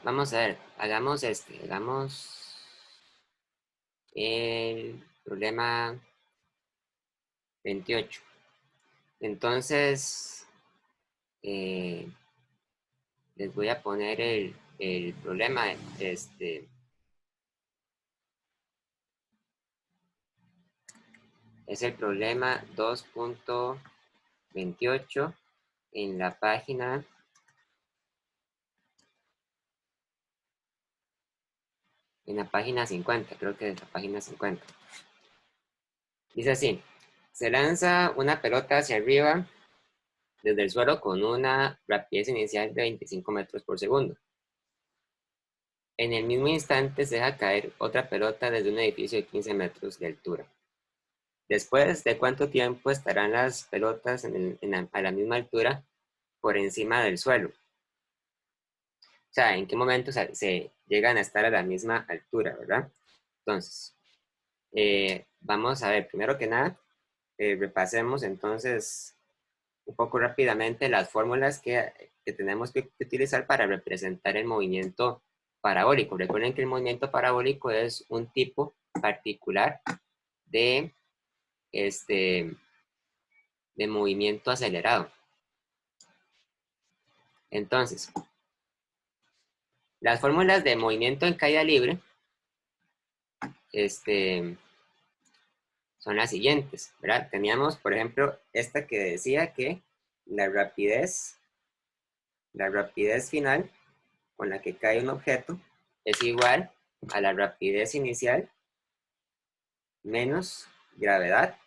vamos a ver, hagamos el problema 28. Entonces, eh, les voy a poner el problema, es el problema 2.28 en la página 50, creo que es la página 50. Dice así, se lanza una pelota hacia arriba desde el suelo con una rapidez inicial de 25 metros por segundo. En el mismo instante se deja caer otra pelota desde un edificio de 15 metros de altura. Después de cuánto tiempo estarán las pelotas a la misma altura por encima del suelo. O sea, en qué momento se llegan a estar a la misma altura, ¿verdad? Entonces, vamos a ver, primero que nada, repasemos entonces un poco rápidamente las fórmulas que tenemos que utilizar para representar el movimiento parabólico. Recuerden que el movimiento parabólico es un tipo particular de, de movimiento acelerado. Entonces, las fórmulas de movimiento en caída libre son las siguientes, ¿verdad? Teníamos, por ejemplo, esta que decía que la rapidez final con la que cae un objeto es igual a la rapidez inicial menos gravedad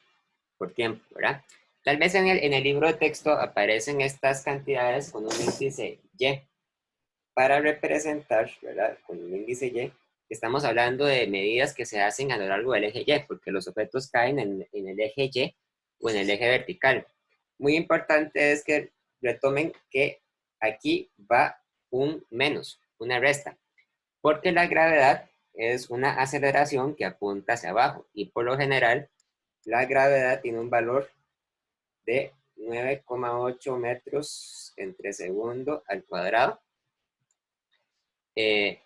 por tiempo, ¿verdad? Tal vez en el libro de texto aparecen estas cantidades con un índice Y para representar, ¿verdad? Con un índice Y, estamos hablando de medidas que se hacen a lo largo del eje Y, porque los objetos caen en el eje Y o en el eje vertical. Muy importante es que retomen que aquí va un menos, una resta, porque la gravedad es una aceleración que apunta hacia abajo y por lo general la gravedad tiene un valor de 9,8 metros entre segundo al cuadrado,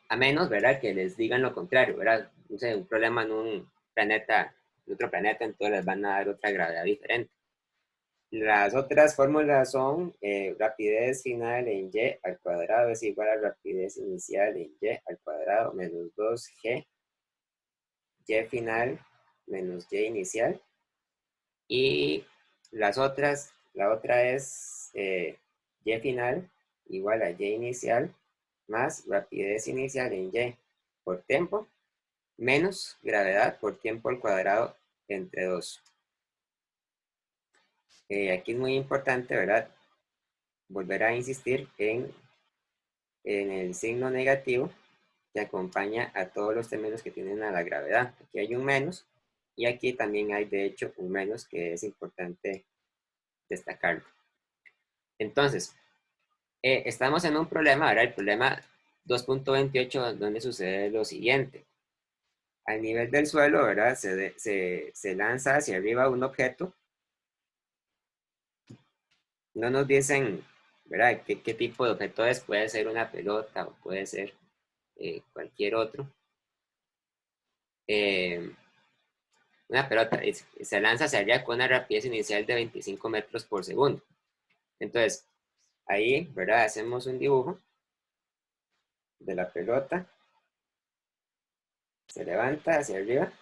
a menos, ¿verdad?, que les digan lo contrario, ¿verdad? No sé, un problema en un planeta, en otro planeta, entonces les van a dar otra gravedad diferente. Las otras fórmulas son rapidez final en Y al cuadrado es igual a rapidez inicial en Y al cuadrado menos 2G Y final menos Y inicial. Y la otra es Y final igual a Y inicial más rapidez inicial en Y por tiempo menos gravedad por tiempo al cuadrado entre 2. Aquí es muy importante, ¿verdad? Volver a insistir en el signo negativo que acompaña a todos los términos que tienen a la gravedad. Aquí hay un menos y aquí también hay de hecho un menos que es importante destacarlo. Entonces, estamos en un problema, ahora el problema 2.28 donde sucede lo siguiente. Al nivel del suelo, ¿verdad? Se lanza hacia arriba un objeto. No nos dicen, ¿verdad? ¿Qué tipo de objeto es? Puede ser una pelota o puede ser cualquier otro. Una pelota se lanza hacia arriba con una rapidez inicial de 25 metros por segundo. Entonces, ahí, ¿verdad? Hacemos un dibujo de la pelota. Se levanta hacia arriba.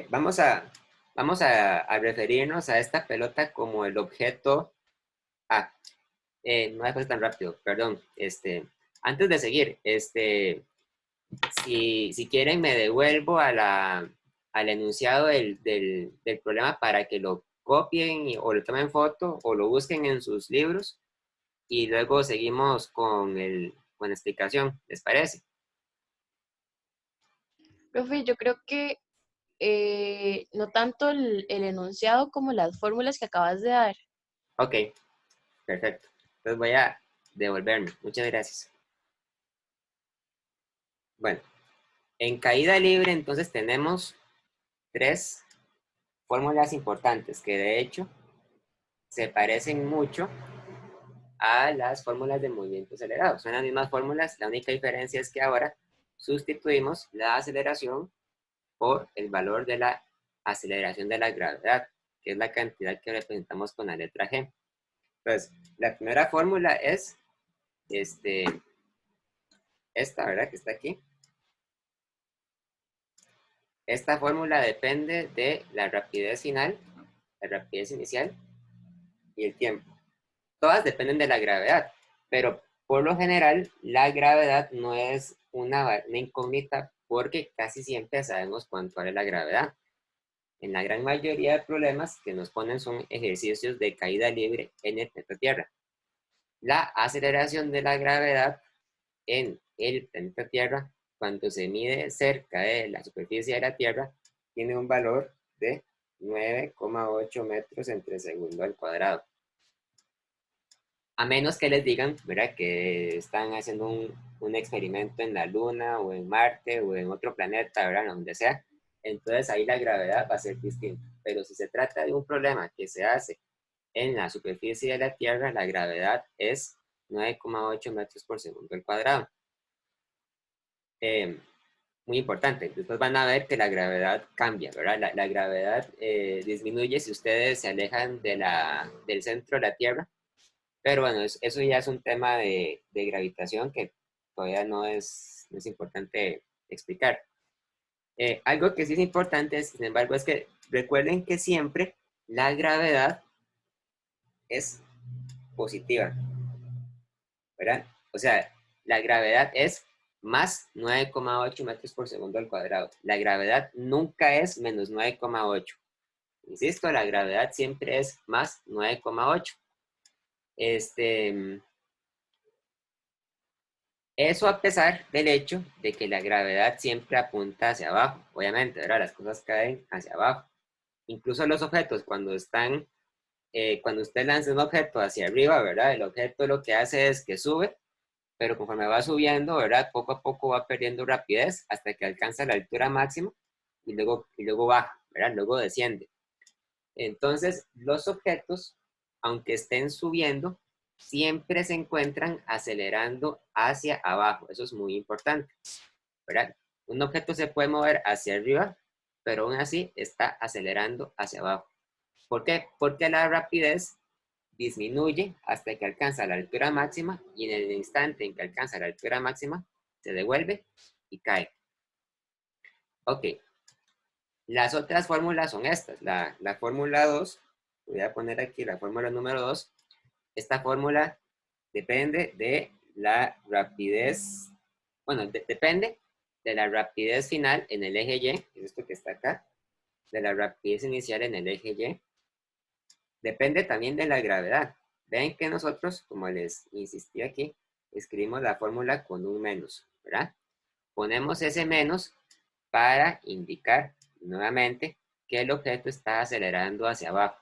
Vamos a referirnos a esta pelota como el objeto A. No es tan rápido, perdón. Antes de seguir, si quieren me devuelvo al enunciado del problema para que lo copien o lo tomen foto o lo busquen en sus libros y luego seguimos con la explicación, ¿les parece? Profe, yo creo que no tanto el enunciado como las fórmulas que acabas de dar. Ok, perfecto. Entonces voy a devolverme. Muchas gracias. Bueno, en caída libre entonces tenemos tres fórmulas importantes que de hecho se parecen mucho a las fórmulas de movimiento acelerado. Son las mismas fórmulas, la única diferencia es que ahora sustituimos la aceleración por el valor de la aceleración de la gravedad, que es la cantidad que representamos con la letra G. Entonces, la primera fórmula es esta, ¿verdad? Que está aquí. Esta fórmula depende de la rapidez final, la rapidez inicial y el tiempo. Todas dependen de la gravedad, pero por lo general la gravedad no es una incógnita porque casi siempre sabemos cuánto vale la gravedad. En la gran mayoría de problemas que nos ponen son ejercicios de caída libre en el planeta Tierra. La aceleración de la gravedad en el planeta Tierra, cuando se mide cerca de la superficie de la Tierra, tiene un valor de 9,8 metros entre segundo al cuadrado. A menos que les digan, ¿verdad?, que están haciendo un experimento en la Luna o en Marte o en otro planeta, ¿verdad?, donde sea, entonces ahí la gravedad va a ser distinta. Pero si se trata de un problema que se hace en la superficie de la Tierra, la gravedad es 9,8 metros por segundo al cuadrado. Muy importante. Después van a ver que la gravedad cambia, ¿verdad? La gravedad disminuye si ustedes se alejan del centro de la Tierra. Pero bueno, eso ya es un tema de gravitación que todavía no es importante explicar. Algo que sí es importante, sin embargo, es que recuerden que siempre la gravedad es positiva, ¿verdad? O sea, la gravedad es más 9,8 metros por segundo al cuadrado. La gravedad nunca es menos 9,8. Insisto, la gravedad siempre es más 9,8. Eso a pesar del hecho de que la gravedad siempre apunta hacia abajo. Obviamente, ¿verdad? Las cosas caen hacia abajo. Incluso los objetos, cuando usted lanza un objeto hacia arriba, ¿verdad? El objeto lo que hace es que sube, pero conforme va subiendo, ¿verdad? Poco a poco va perdiendo rapidez hasta que alcanza la altura máxima y luego baja, ¿verdad? Luego desciende. Entonces, los objetos, aunque estén subiendo, siempre se encuentran acelerando hacia abajo. Eso es muy importante, ¿verdad? Un objeto se puede mover hacia arriba, pero aún así está acelerando hacia abajo. ¿Por qué? Porque la rapidez disminuye hasta que alcanza la altura máxima y en el instante en que alcanza la altura máxima, se devuelve y cae. Ok. Las otras fórmulas son estas. La fórmula 2, voy a poner aquí la fórmula número 2. Esta fórmula depende de la rapidez, bueno, depende de la rapidez final en el eje Y, que es esto que está acá, de la rapidez inicial en el eje Y. Depende también de la gravedad. Ven que nosotros, como les insistí aquí, escribimos la fórmula con un menos, ¿verdad? Ponemos ese menos para indicar nuevamente que el objeto está acelerando hacia abajo.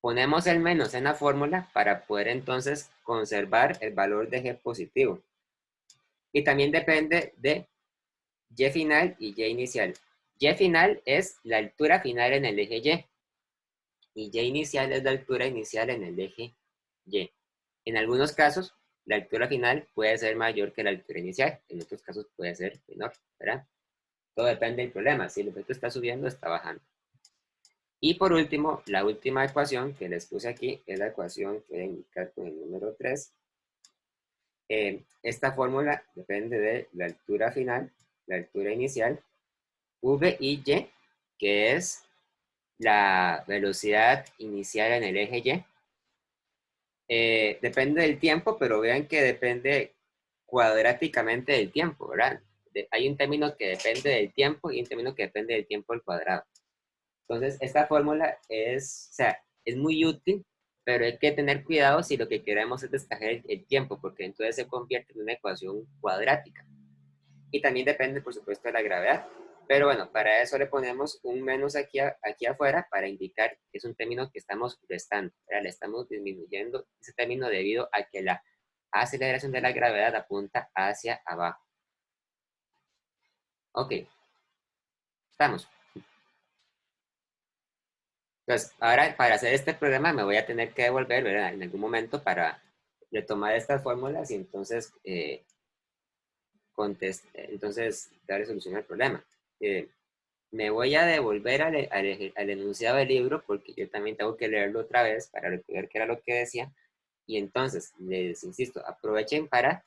Ponemos el menos en la fórmula para poder entonces conservar el valor de G positivo. Y también depende de Y final y Y inicial. Y final es la altura final en el eje Y. Y Y inicial es la altura inicial en el eje Y. En algunos casos, la altura final puede ser mayor que la altura inicial. En otros casos puede ser menor, ¿verdad? Todo depende del problema. Si el objeto está subiendo o está bajando. Y por último, la última ecuación que les puse aquí es la ecuación que voy a indicar con el número 3. Esta fórmula depende de la altura final, la altura inicial, V y Y, que es la velocidad inicial en el eje Y. Depende del tiempo, pero vean que depende cuadráticamente del tiempo, ¿verdad? Hay un término que depende del tiempo y un término que depende del tiempo al cuadrado. Entonces, esta fórmula es muy útil, pero hay que tener cuidado si lo que queremos es despejar el tiempo, porque entonces se convierte en una ecuación cuadrática. Y también depende, por supuesto, de la gravedad. Pero bueno, para eso le ponemos un menos aquí afuera para indicar que es un término que estamos restando, ¿verdad? Le estamos disminuyendo ese término debido a que la aceleración de la gravedad apunta hacia abajo. Ok, estamos. Entonces, ahora para hacer este problema me voy a tener que devolver, ¿verdad? En algún momento para retomar estas fórmulas y entonces, entonces darle solución al problema. Me voy a devolver al enunciado del libro porque yo también tengo que leerlo otra vez para recordar qué era lo que decía. Y entonces, les insisto, aprovechen para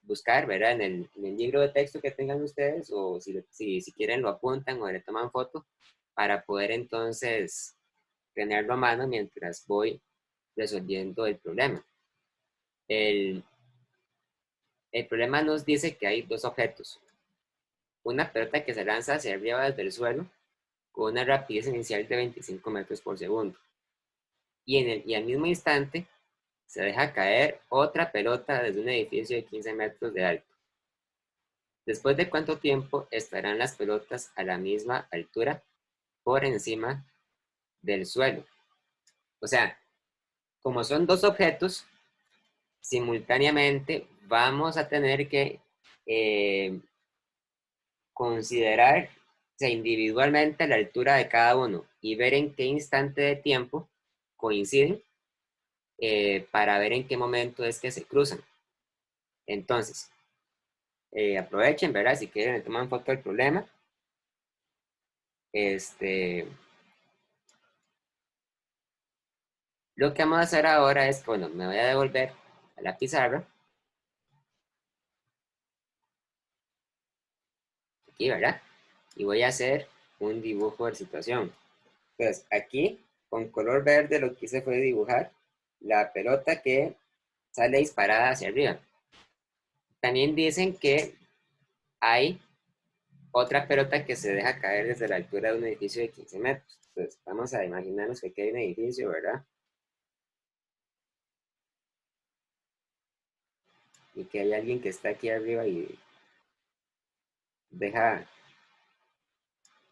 buscar, ¿verdad? En el libro de texto que tengan ustedes o si quieren lo apuntan o le toman foto para poder entonces tenerlo a mano mientras voy resolviendo el problema. El, el problema nos dice que hay dos objetos. Una pelota que se lanza hacia arriba desde el suelo con una rapidez inicial de 25 metros por segundo. Y al mismo instante se deja caer otra pelota desde un edificio de 15 metros de alto. ¿Después de cuánto tiempo estarán las pelotas a la misma altura por encima del suelo? O sea, como son dos objetos, simultáneamente vamos a tener que considerar, o sea, individualmente la altura de cada uno y ver en qué instante de tiempo coinciden para ver en qué momento es que se cruzan. Entonces, aprovechen, ¿verdad? Si quieren, le toman foto del problema. Lo que vamos a hacer ahora es que, bueno, me voy a devolver a la pizarra. Aquí, ¿verdad? Y voy a hacer un dibujo de situación. Entonces, aquí, con color verde, lo que hice fue dibujar la pelota que sale disparada hacia arriba. También dicen que hay otra pelota que se deja caer desde la altura de un edificio de 15 metros. Entonces, vamos a imaginarnos que aquí hay un edificio, ¿verdad? Y que hay alguien que está aquí arriba y deja,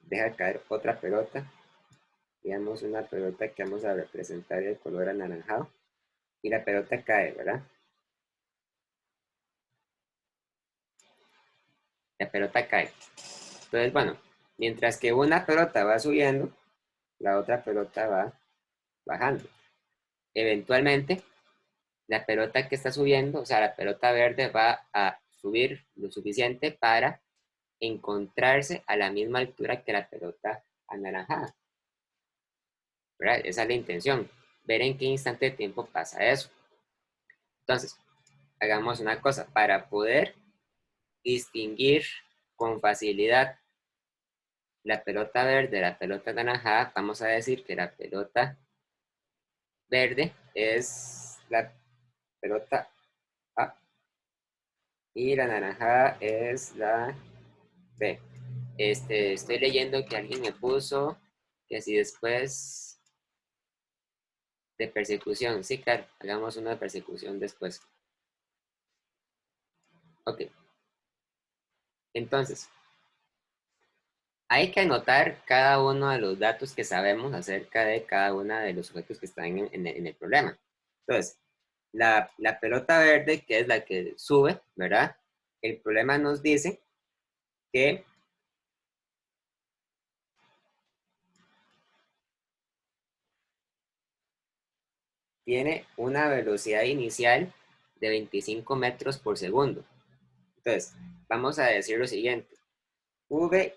deja caer otra pelota. Digamos una pelota que vamos a representar el color anaranjado. Y la pelota cae, ¿verdad? La pelota cae. Entonces, bueno, mientras que una pelota va subiendo, la otra pelota va bajando. Eventualmente, la pelota que está subiendo, o sea, la pelota verde va a subir lo suficiente para encontrarse a la misma altura que la pelota anaranjada, ¿verdad? Esa es la intención, ver en qué instante de tiempo pasa eso. Entonces, hagamos una cosa, para poder distinguir con facilidad la pelota verde de la pelota anaranjada, vamos a decir que la pelota verde es la pelota A y la naranjada es la B. Estoy leyendo que alguien me puso que si después de persecución, sí, claro, hagamos una persecución después. Ok, entonces, hay que anotar cada uno de los datos que sabemos acerca de cada uno de los objetos que están en el problema. Entonces, la pelota verde, que es la que sube, ¿verdad? El problema nos dice que tiene una velocidad inicial de 25 metros por segundo. Entonces, vamos a decir lo siguiente. V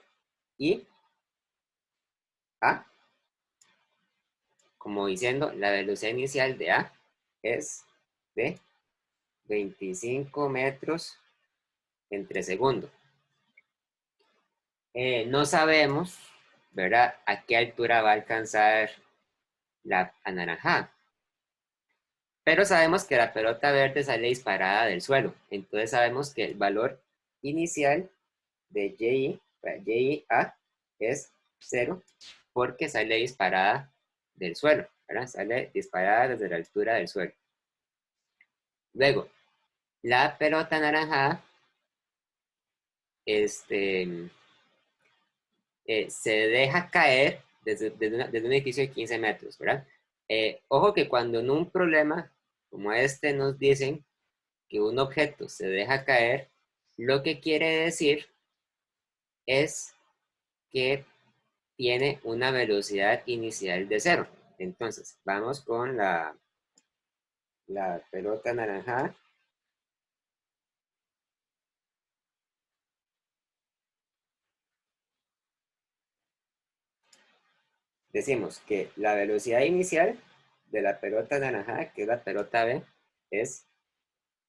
y A, como diciendo, la velocidad inicial de A es de 25 metros entre segundo. No sabemos, ¿verdad?, a qué altura va a alcanzar la anaranjada. Pero sabemos que la pelota verde sale disparada del suelo. Entonces sabemos que el valor inicial de YA es 0 porque sale disparada del suelo, ¿verdad? Sale disparada desde la altura del suelo. Luego, la pelota anaranjada se deja caer desde un edificio de 15 metros, ¿verdad? Ojo que cuando en un problema como este nos dicen que un objeto se deja caer, lo que quiere decir es que tiene una velocidad inicial de 0. Entonces, vamos con la pelota anaranjada. Decimos que la velocidad inicial de la pelota anaranjada, que es la pelota B, es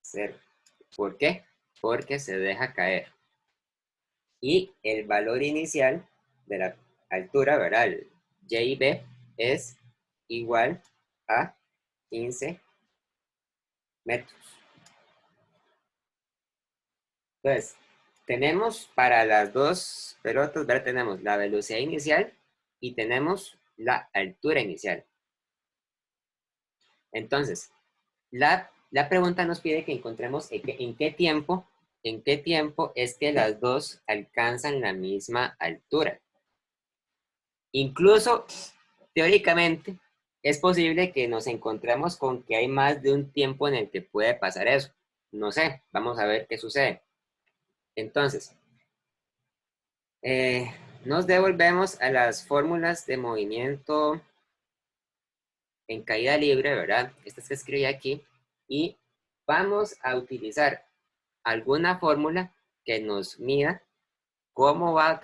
0. ¿Por qué? Porque se deja caer. Y el valor inicial de la altura, ¿verdad? El y B es igual a 15 metros. Entonces, tenemos para las dos pelotas, ¿verdad? Tenemos la velocidad inicial y tenemos la altura inicial. Entonces, la pregunta nos pide que encontremos en qué tiempo es que las dos alcanzan la misma altura. Incluso, teóricamente, es posible que nos encontremos con que hay más de un tiempo en el que puede pasar eso. No sé, vamos a ver qué sucede. Entonces, nos devolvemos a las fórmulas de movimiento en caída libre, ¿verdad? Estas que escribí aquí. Y vamos a utilizar alguna fórmula que nos mida cómo va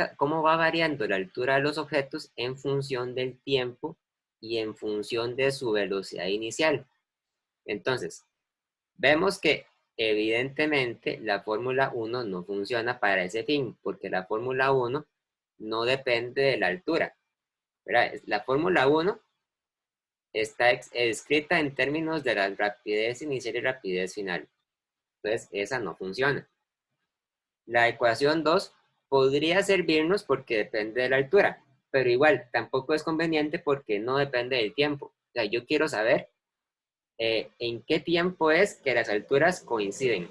variando la altura de los objetos en función del tiempo y en función de su velocidad inicial. Entonces, vemos que evidentemente la fórmula 1 no funciona para ese fin, porque la fórmula 1 no depende de la altura, ¿verdad? La fórmula 1 está escrita en términos de la rapidez inicial y rapidez final. Entonces, esa no funciona. La ecuación 2 podría servirnos porque depende de la altura, pero igual tampoco es conveniente porque no depende del tiempo. O sea, yo quiero saber en qué tiempo es que las alturas coinciden.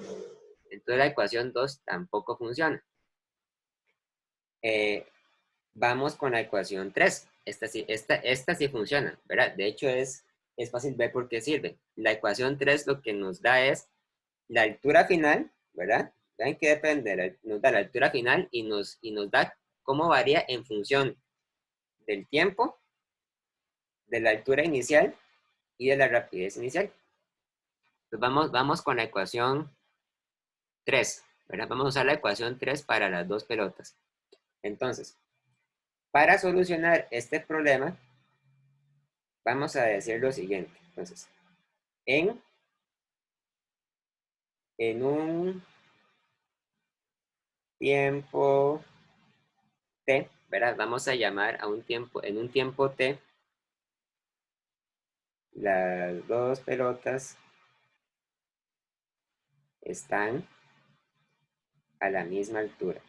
Entonces la ecuación 2 tampoco funciona. Vamos con la ecuación 3. Esta sí funciona, ¿verdad? De hecho es fácil ver por qué sirve. La ecuación 3 lo que nos da es la altura final, ¿verdad? Vean que depende, nos da la altura final y nos da cómo varía en función del tiempo, de la altura inicial y de la rapidez inicial. Entonces vamos con la ecuación 3, ¿verdad? Vamos a usar la ecuación 3 para las dos pelotas. Entonces, para solucionar este problema, vamos a decir lo siguiente. Entonces, en un tiempo t, ¿verdad? Vamos a llamar a un tiempo, en un tiempo t, las dos pelotas están a la misma altura.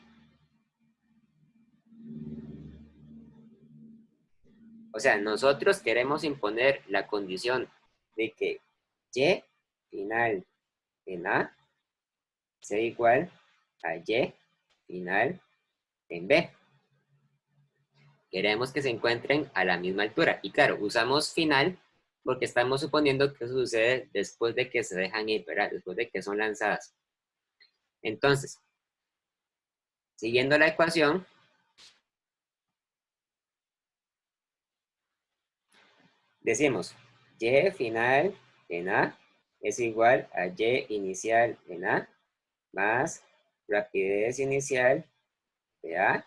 O sea, nosotros queremos imponer la condición de que y final en A sea igual a y final en B. Queremos que se encuentren a la misma altura. Y claro, usamos final porque estamos suponiendo que eso sucede después de que se dejan ir, ¿verdad? Después de que son lanzadas. Entonces, siguiendo la ecuación, decimos y final en A es igual a y inicial en A más rapidez inicial de A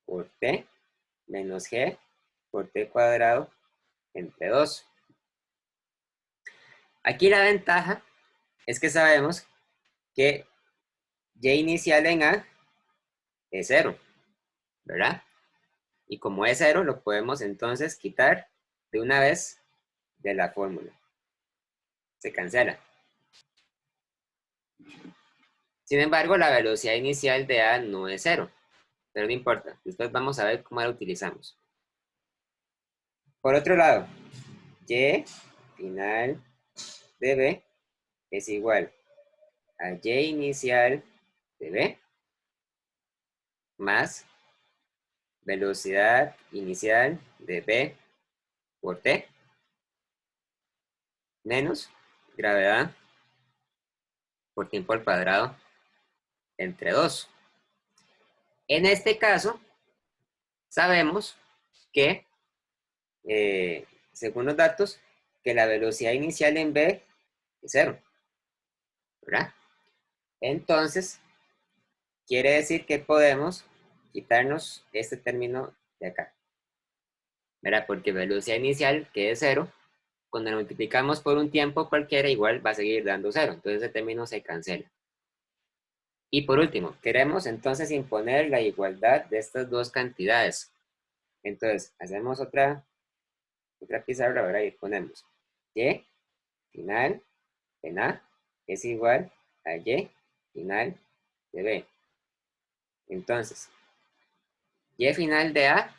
por T menos G por T cuadrado entre 2. Aquí la ventaja es que sabemos que y inicial en A es 0, ¿verdad? Y como es 0, lo podemos entonces quitar de una vez de la fórmula. Se cancela. Sin embargo, la velocidad inicial de A no es 0, pero no importa. Después vamos a ver cómo la utilizamos. Por otro lado, y final de B es igual a y inicial de B más velocidad inicial de B por T menos gravedad por tiempo al cuadrado entre 2. En este caso, sabemos que, según los datos, que la velocidad inicial en v es 0, ¿verdad? Entonces, quiere decir que podemos quitarnos este término de acá, ¿verdad? Porque velocidad inicial, que es 0, cuando lo multiplicamos por un tiempo cualquiera, igual va a seguir dando 0. Entonces, ese término se cancela. Y por último, queremos entonces imponer la igualdad de estas dos cantidades. Entonces, hacemos otra pizarra, ¿verdad? Y ponemos y final en A es igual a y final de B. Entonces, y final de A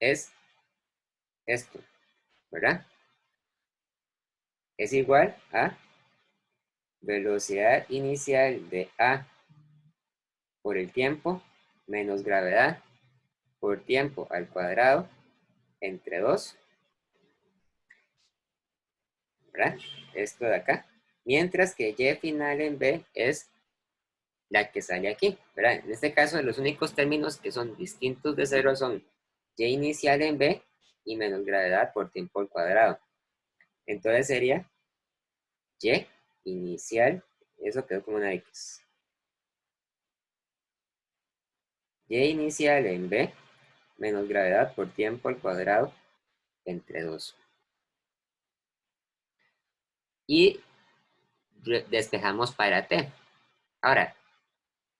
es esto, ¿verdad? Es igual a velocidad inicial de A por el tiempo menos gravedad por tiempo al cuadrado entre 2, ¿verdad? Esto de acá. Mientras que y final en B es la que sale aquí, ¿verdad? En este caso, los únicos términos que son distintos de 0 son y inicial en B y menos gravedad por tiempo al cuadrado. Entonces sería y inicial, eso quedó como una X. Y inicial en B menos gravedad por tiempo al cuadrado entre 2. Y despejamos para T. Ahora,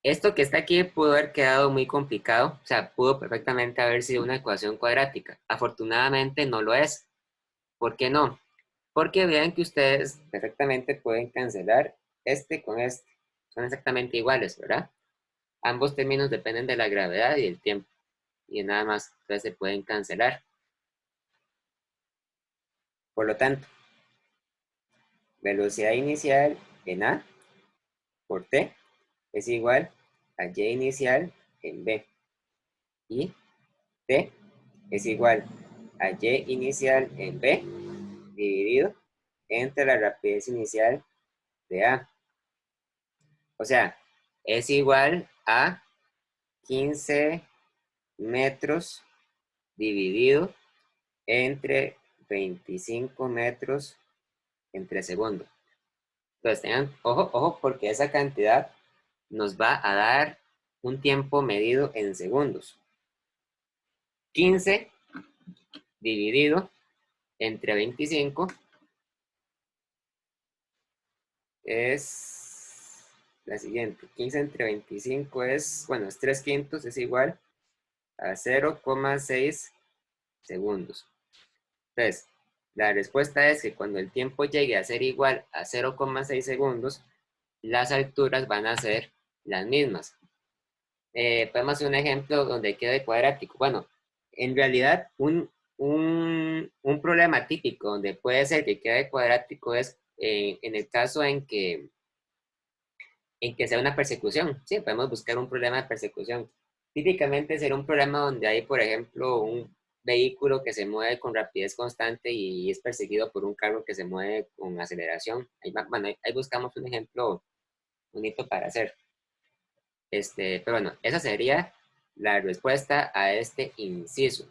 esto que está aquí pudo haber quedado muy complicado, o sea, pudo perfectamente haber sido una ecuación cuadrática. Afortunadamente no lo es. ¿Por qué no? Porque vean que ustedes perfectamente pueden cancelar este con este. Son exactamente iguales, ¿verdad? Ambos términos dependen de la gravedad y el tiempo. Y nada más, entonces se pueden cancelar. Por lo tanto, velocidad inicial en A por T es igual a y inicial en B. Y T es igual a y inicial en B dividido entre la rapidez inicial de A. O sea, es igual a 15 metros dividido entre 25 metros entre segundos. Entonces tengan ojo, ojo, porque esa cantidad nos va a dar un tiempo medido en segundos. 15 dividido entre 25 es la siguiente. 15 entre 25 es, bueno, es 3 quintos, es igual a 0,6 segundos. Entonces, la respuesta es que cuando el tiempo llegue a ser igual a 0,6 segundos, las alturas van a ser las mismas. Podemos hacer un ejemplo donde quede cuadrático. Bueno, en realidad, un problema típico donde puede ser que quede cuadrático es en el caso en que sea una persecución. Sí, podemos buscar un problema de persecución. Típicamente será un problema donde hay, por ejemplo, un vehículo que se mueve con rapidez constante y es perseguido por un carro que se mueve con aceleración. Bueno, ahí buscamos un ejemplo bonito para hacer. Pero bueno, esa sería la respuesta a este inciso.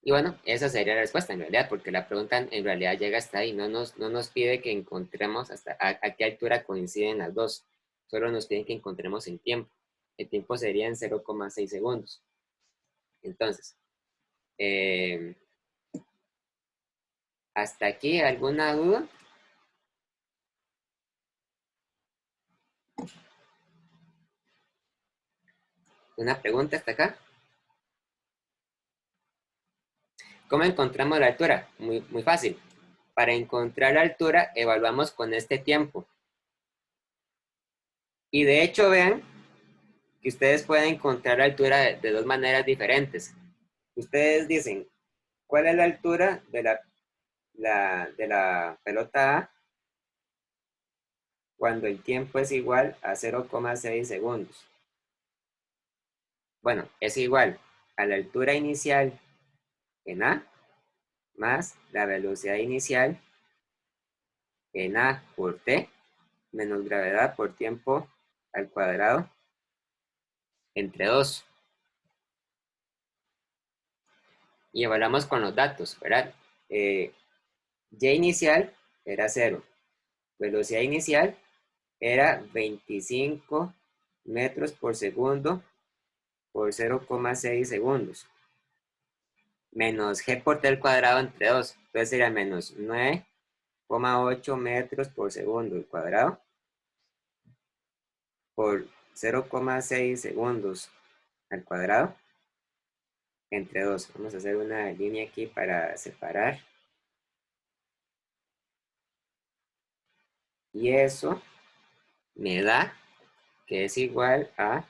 Y bueno, esa sería la respuesta en realidad, porque la pregunta en realidad llega hasta ahí, no nos pide que encontremos hasta a qué altura coinciden las dos, solo nos piden que encontremos el tiempo. El tiempo sería en 0,6 segundos. Entonces, eh, ¿hasta aquí alguna duda? ¿Una pregunta hasta acá? ¿Cómo encontramos la altura? Muy, muy fácil. Para encontrar la altura, evaluamos con este tiempo. Y de hecho, vean que ustedes pueden encontrar la altura de dos maneras diferentes. Ustedes dicen, ¿cuál es la altura de la pelota A cuando el tiempo es igual a 0,6 segundos? Bueno, es igual a la altura inicial en A más la velocidad inicial en A por T menos gravedad por tiempo al cuadrado entre 2. Y evaluamos con los datos, ¿verdad? Y inicial era 0. Velocidad inicial era 25 metros por segundo por 0,6 segundos. Menos g por t al cuadrado entre 2. Entonces sería menos 9,8 metros por segundo al cuadrado por 0,6 segundos al cuadrado entre 2. Vamos a hacer una línea aquí para separar. Y eso me da que es igual a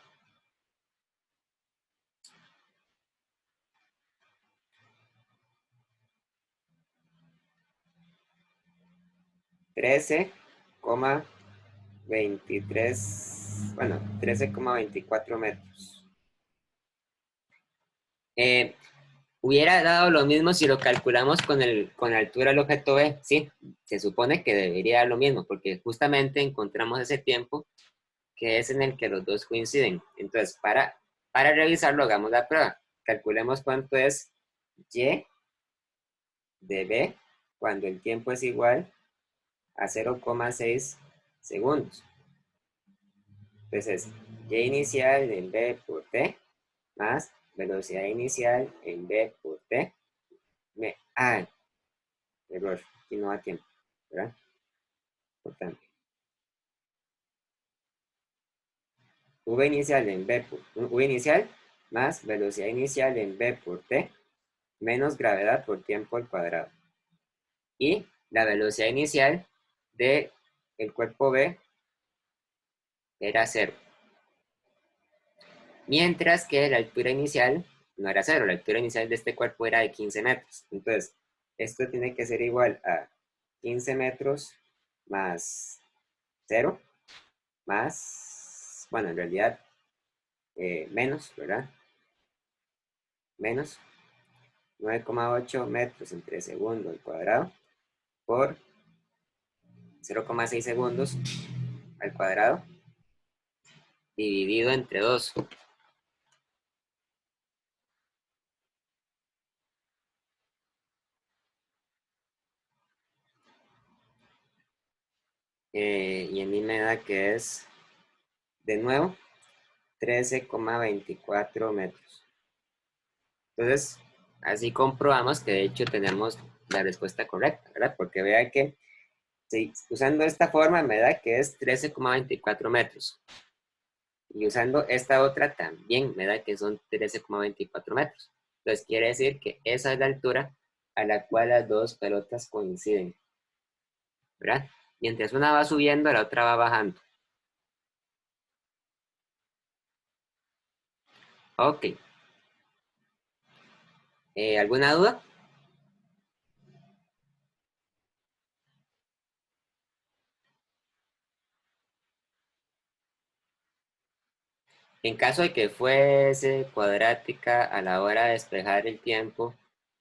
13,23, bueno, 13,24 metros. Hubiera dado lo mismo si lo calculamos con la altura del objeto B, sí, se supone que debería dar lo mismo, porque justamente encontramos ese tiempo que es en el que los dos coinciden. Entonces, para revisarlo, hagamos la prueba. Calculemos cuánto es Y de B cuando el tiempo es igual a 0,6 segundos. Entonces, Y inicial en B por T más velocidad inicial en B por T. Error, aquí no da tiempo, ¿verdad? Importante. V inicial en B por V inicial más velocidad inicial en B por T menos gravedad por tiempo al cuadrado. Y la velocidad inicial del cuerpo B era 0. Mientras que la altura inicial no era 0, la altura inicial de este cuerpo era de 15 metros. Entonces, esto tiene que ser igual a 15 metros más 0, más, bueno, en realidad, menos, ¿verdad? Menos 9,8 metros entre segundo al cuadrado por 0,6 segundos al cuadrado dividido entre 2. Y a mí me da que es, de nuevo, 13,24 metros. Entonces, así comprobamos que de hecho tenemos la respuesta correcta, ¿verdad? Porque vea que sí, usando esta forma me da que es 13,24 metros. Y usando esta otra también me da que son 13,24 metros. Entonces quiere decir que esa es la altura a la cual las dos pelotas coinciden, ¿verdad? Mientras una va subiendo, la otra va bajando. Ok. ¿Alguna duda? En caso de que fuese cuadrática a la hora de despejar el tiempo,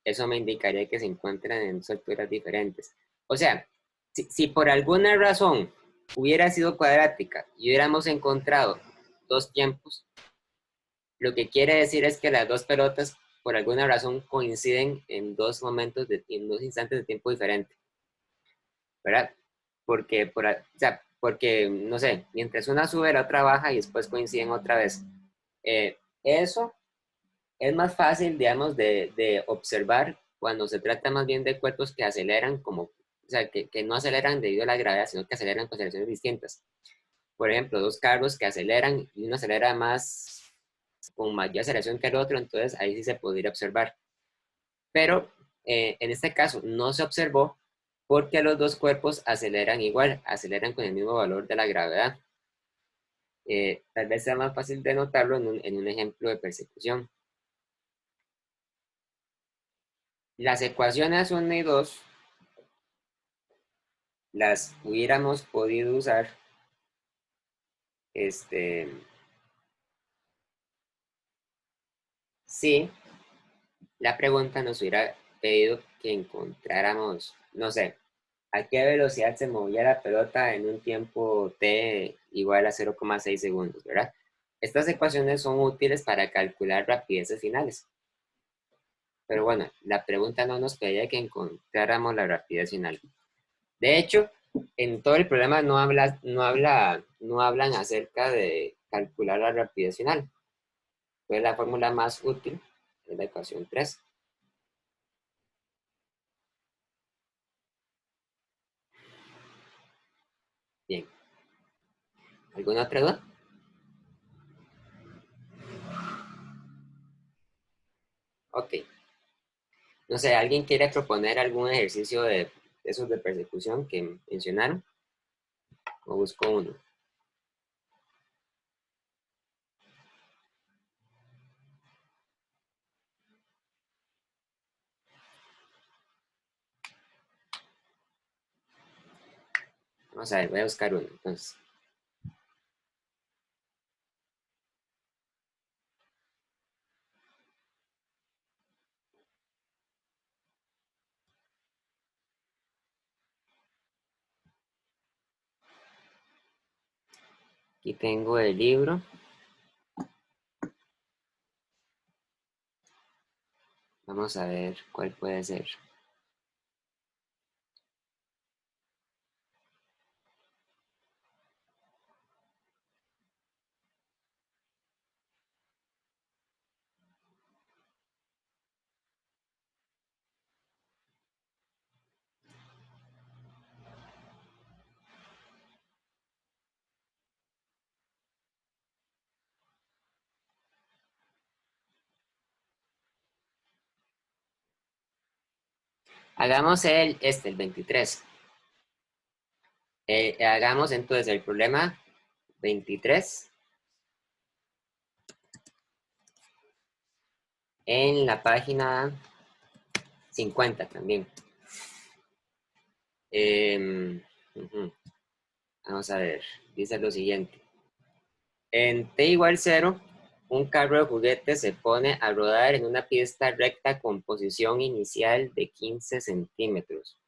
eso me indicaría que se encuentran en dos alturas diferentes. O sea, si por alguna razón hubiera sido cuadrática y hubiéramos encontrado dos tiempos, lo que quiere decir es que las dos pelotas por alguna razón coinciden en dos momentos, en dos instantes de tiempo diferentes, ¿verdad? Porque, no sé, mientras una sube, la otra baja y después coinciden otra vez. Eso es más fácil, digamos, de observar cuando se trata más bien de cuerpos que aceleran o sea, que no aceleran debido a la gravedad, sino que aceleran con aceleraciones distintas. Por ejemplo, dos carros que aceleran y uno acelera más, con mayor aceleración que el otro, entonces ahí sí se podría observar. Pero en este caso no se observó porque los dos cuerpos aceleran igual, aceleran con el mismo valor de la gravedad. Tal vez sea más fácil de notarlo en un ejemplo de persecución. Las ecuaciones 1 y 2 las hubiéramos podido usar si la pregunta nos hubiera pedido que encontráramos, no sé, a qué velocidad se movía la pelota en un tiempo t igual a 0,6 segundos, ¿verdad? Estas ecuaciones son útiles para calcular rapideces finales. Pero bueno, la pregunta no nos pedía que encontráramos la rapidez final. De hecho, en todo el programa no hablan acerca de calcular la rapidez final. Pues la fórmula más útil es la ecuación 3. Bien. ¿Alguna otra duda? Ok. No sé, ¿alguien quiere proponer algún ejercicio de esos de persecución que mencionaron? O busco uno. Vamos a ver, voy a buscar uno. Entonces, aquí tengo el libro. Vamos a ver cuál puede ser. Hagamos el 23. Hagamos entonces el problema 23 en la página 50 también. Ujú. Vamos a ver, dice lo siguiente. En t igual 0, un carro de juguete se pone a rodar en una pista recta con posición inicial de 15 centímetros,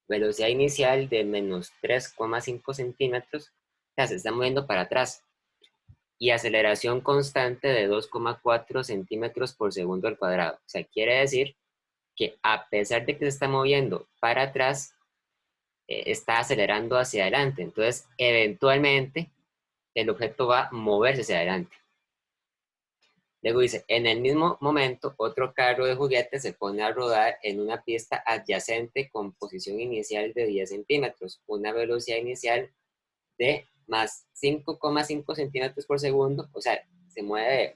velocidad inicial de menos 3,5 centímetros, o sea, se está moviendo para atrás, y aceleración constante de 2,4 centímetros por segundo al cuadrado. O sea, quiere decir que a pesar de que se está moviendo para atrás, está acelerando hacia adelante. Entonces, eventualmente, el objeto va a moverse hacia adelante. Luego dice, en el mismo momento, otro carro de juguete se pone a rodar en una pista adyacente con posición inicial de 10 centímetros, una velocidad inicial de más 5,5 centímetros por segundo, o sea, se mueve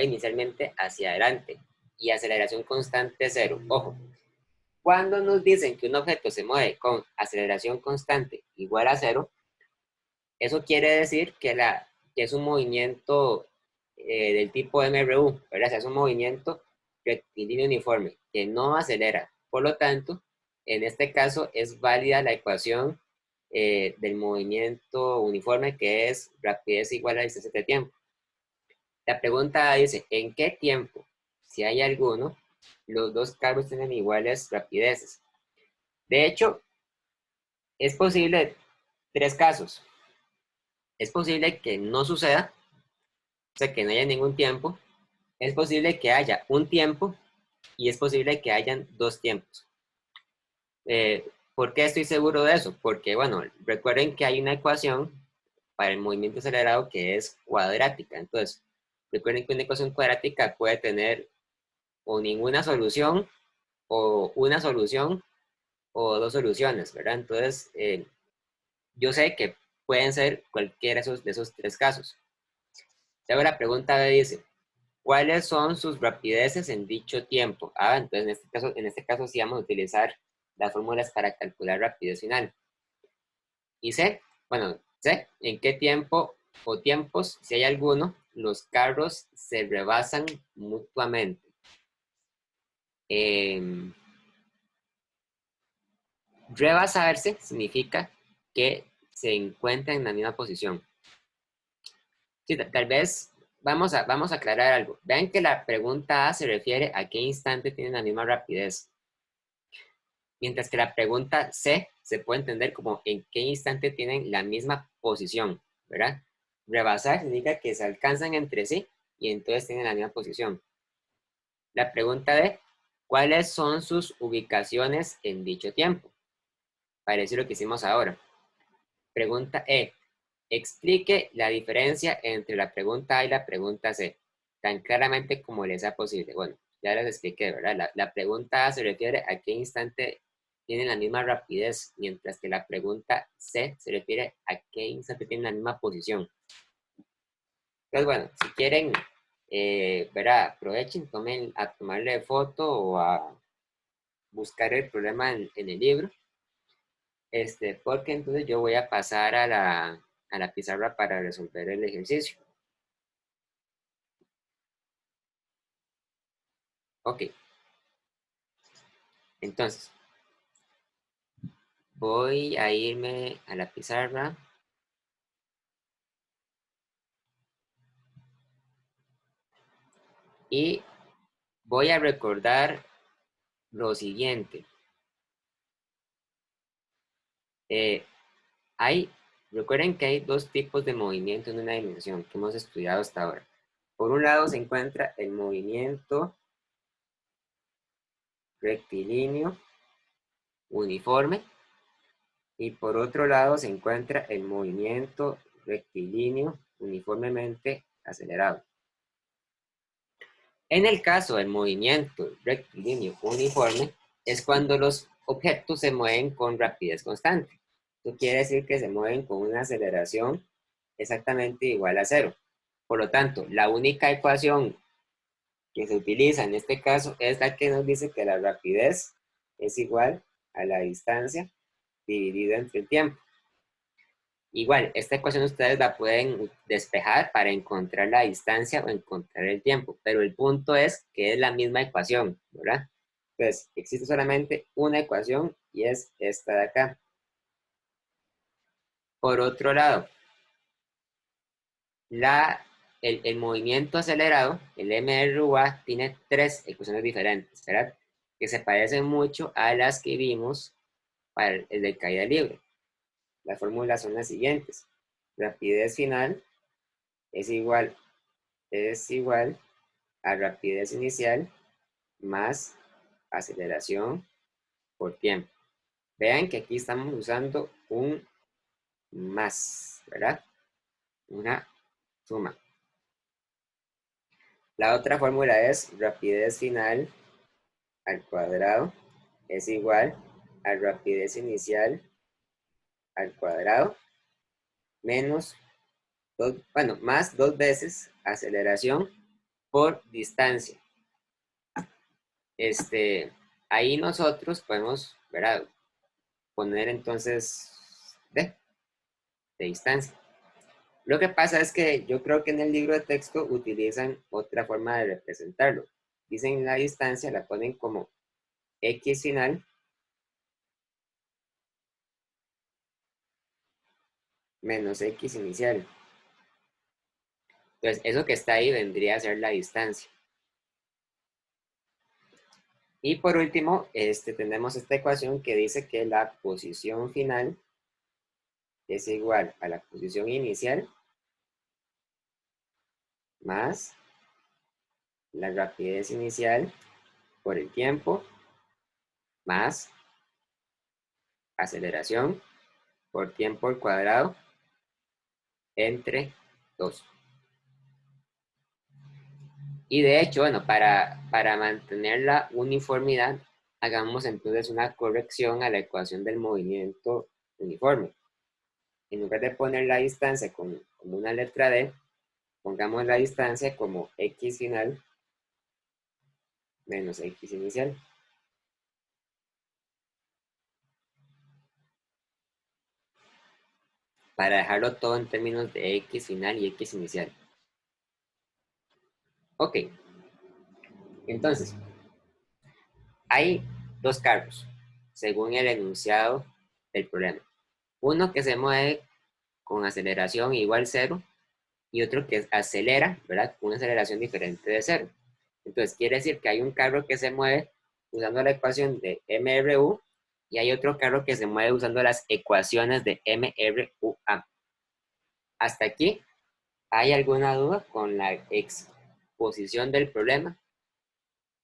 inicialmente hacia adelante y aceleración constante 0. Ojo, cuando nos dicen que un objeto se mueve con aceleración constante igual a 0, eso quiere decir que es un movimiento del tipo MRU, ¿verdad? O sea, es un movimiento rectilíneo uniforme que no acelera. Por lo tanto, en este caso es válida la ecuación del movimiento uniforme, que es rapidez igual a distancia de tiempo. La pregunta dice, ¿en qué tiempo, si hay alguno, los dos carros tienen iguales rapideces? De hecho, es posible tres casos. Es posible que no suceda, o sea, que no haya ningún tiempo. Es posible que haya un tiempo y es posible que hayan dos tiempos. ¿Por qué estoy seguro de eso? Porque, bueno, recuerden que hay una ecuación para el movimiento acelerado que es cuadrática. Entonces, recuerden que una ecuación cuadrática puede tener o ninguna solución, o una solución, o dos soluciones, ¿verdad? Entonces, yo sé que pueden ser cualquiera de esos tres casos. Luego la pregunta B dice, ¿cuáles son sus rapideces en dicho tiempo? Entonces en este caso sí vamos a utilizar las fórmulas para calcular rapidez final. Y sé en qué tiempo o tiempos, si hay alguno, los carros se rebasan mutuamente. Rebasarse significa que se encuentran en la misma posición. Sí, tal vez vamos a aclarar algo. Vean que la pregunta A se refiere a qué instante tienen la misma rapidez, mientras que la pregunta C se puede entender como en qué instante tienen la misma posición, ¿verdad? Rebasar significa que se alcanzan entre sí y entonces tienen la misma posición. La pregunta de ¿cuáles son sus ubicaciones en dicho tiempo? Parece lo que hicimos ahora. Pregunta E. Explique la diferencia entre la pregunta A y la pregunta C, tan claramente como les sea posible. Bueno, ya les expliqué, ¿verdad? La pregunta A se refiere a qué instante tienen la misma rapidez, mientras que la pregunta C se refiere a qué instante tienen la misma posición. Entonces, bueno, si quieren, ¿verdad? Aprovechen, tomen a tomarle foto o a buscar el problema en el libro, porque entonces yo voy a pasar a la pizarra para resolver el ejercicio. Ok, entonces voy a irme a la pizarra y voy a recordar lo siguiente. Eh, recuerden que hay dos tipos de movimiento en una dimensión que hemos estudiado hasta ahora. Por un lado se encuentra el movimiento rectilíneo uniforme y por otro lado se encuentra el movimiento rectilíneo uniformemente acelerado. En el caso del movimiento rectilíneo uniforme, es cuando los objetos se mueven con rapidez constante. Esto quiere decir que se mueven con una aceleración exactamente igual a cero. Por lo tanto, la única ecuación que se utiliza en este caso es la que nos dice que la rapidez es igual a la distancia dividida entre el tiempo. Igual, esta ecuación ustedes la pueden despejar para encontrar la distancia o encontrar el tiempo, pero el punto es que es la misma ecuación, ¿verdad? Entonces, existe solamente una ecuación y es esta de acá. Por otro lado, el movimiento acelerado, el MRUA, tiene tres ecuaciones diferentes, ¿verdad? Que se parecen mucho a las que vimos para el de caída libre. Las fórmulas son las siguientes. Rapidez final es igual a rapidez inicial más aceleración por tiempo. Vean que aquí estamos usando un más, ¿verdad? Una suma. La otra fórmula es rapidez final al cuadrado es igual a rapidez inicial al cuadrado menos más dos veces aceleración por distancia. Ahí nosotros podemos, ¿verdad? Poner entonces de distancia. Lo que pasa es que yo creo que en el libro de texto utilizan otra forma de representarlo. Dicen la distancia, la ponen como x final menos x inicial. Entonces, eso que está ahí vendría a ser la distancia. Y por último, tenemos esta ecuación que dice que la posición final es igual a la posición inicial más la rapidez inicial por el tiempo más aceleración por tiempo al cuadrado entre 2. Y de hecho, bueno, para mantener la uniformidad, hagamos entonces una corrección a la ecuación del movimiento uniforme. En lugar de poner la distancia como una letra D, pongamos la distancia como x final menos x inicial. Para dejarlo todo en términos de x final y x inicial. Ok, entonces, hay dos carros, según el enunciado del problema. Uno que se mueve con aceleración igual cero y otro que acelera, ¿verdad? Con una aceleración diferente de cero. Entonces, quiere decir que hay un carro que se mueve usando la ecuación de MRU y hay otro carro que se mueve usando las ecuaciones de MRUA. Hasta aquí ¿Hay alguna duda con la exposición del problema?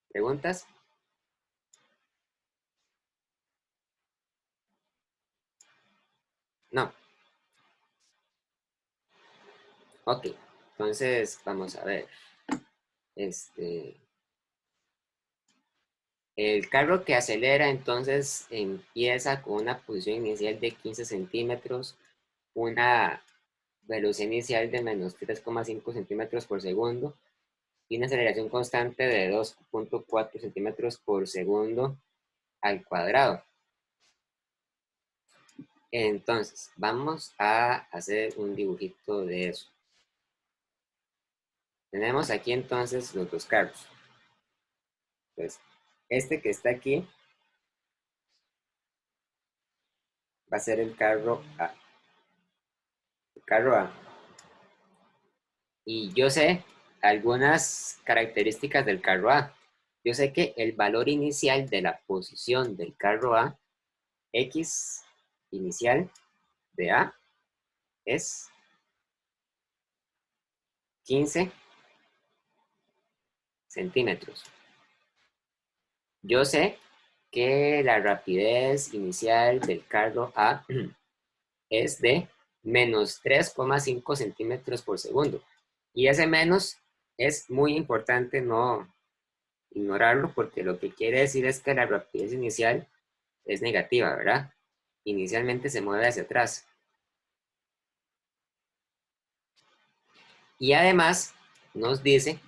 ¿Preguntas? No. Ok. Entonces, vamos a ver. El carro que acelera entonces empieza con una posición inicial de 15 centímetros, una velocidad inicial de menos 3,5 centímetros por segundo y una aceleración constante de 2,4 centímetros por segundo al cuadrado. Entonces, vamos a hacer un dibujito de eso. Tenemos aquí entonces los dos carros. Entonces, este que está aquí va a ser el carro A. El carro A. Y yo sé algunas características del carro A. Yo sé que el valor inicial de la posición del carro A, X inicial de A, es 15 centímetros. Yo sé que la rapidez inicial del carro A es de menos 3,5 centímetros por segundo. Y ese menos es muy importante no ignorarlo porque lo que quiere decir es que la rapidez inicial es negativa, ¿verdad? Inicialmente se mueve hacia atrás. Y además nos dice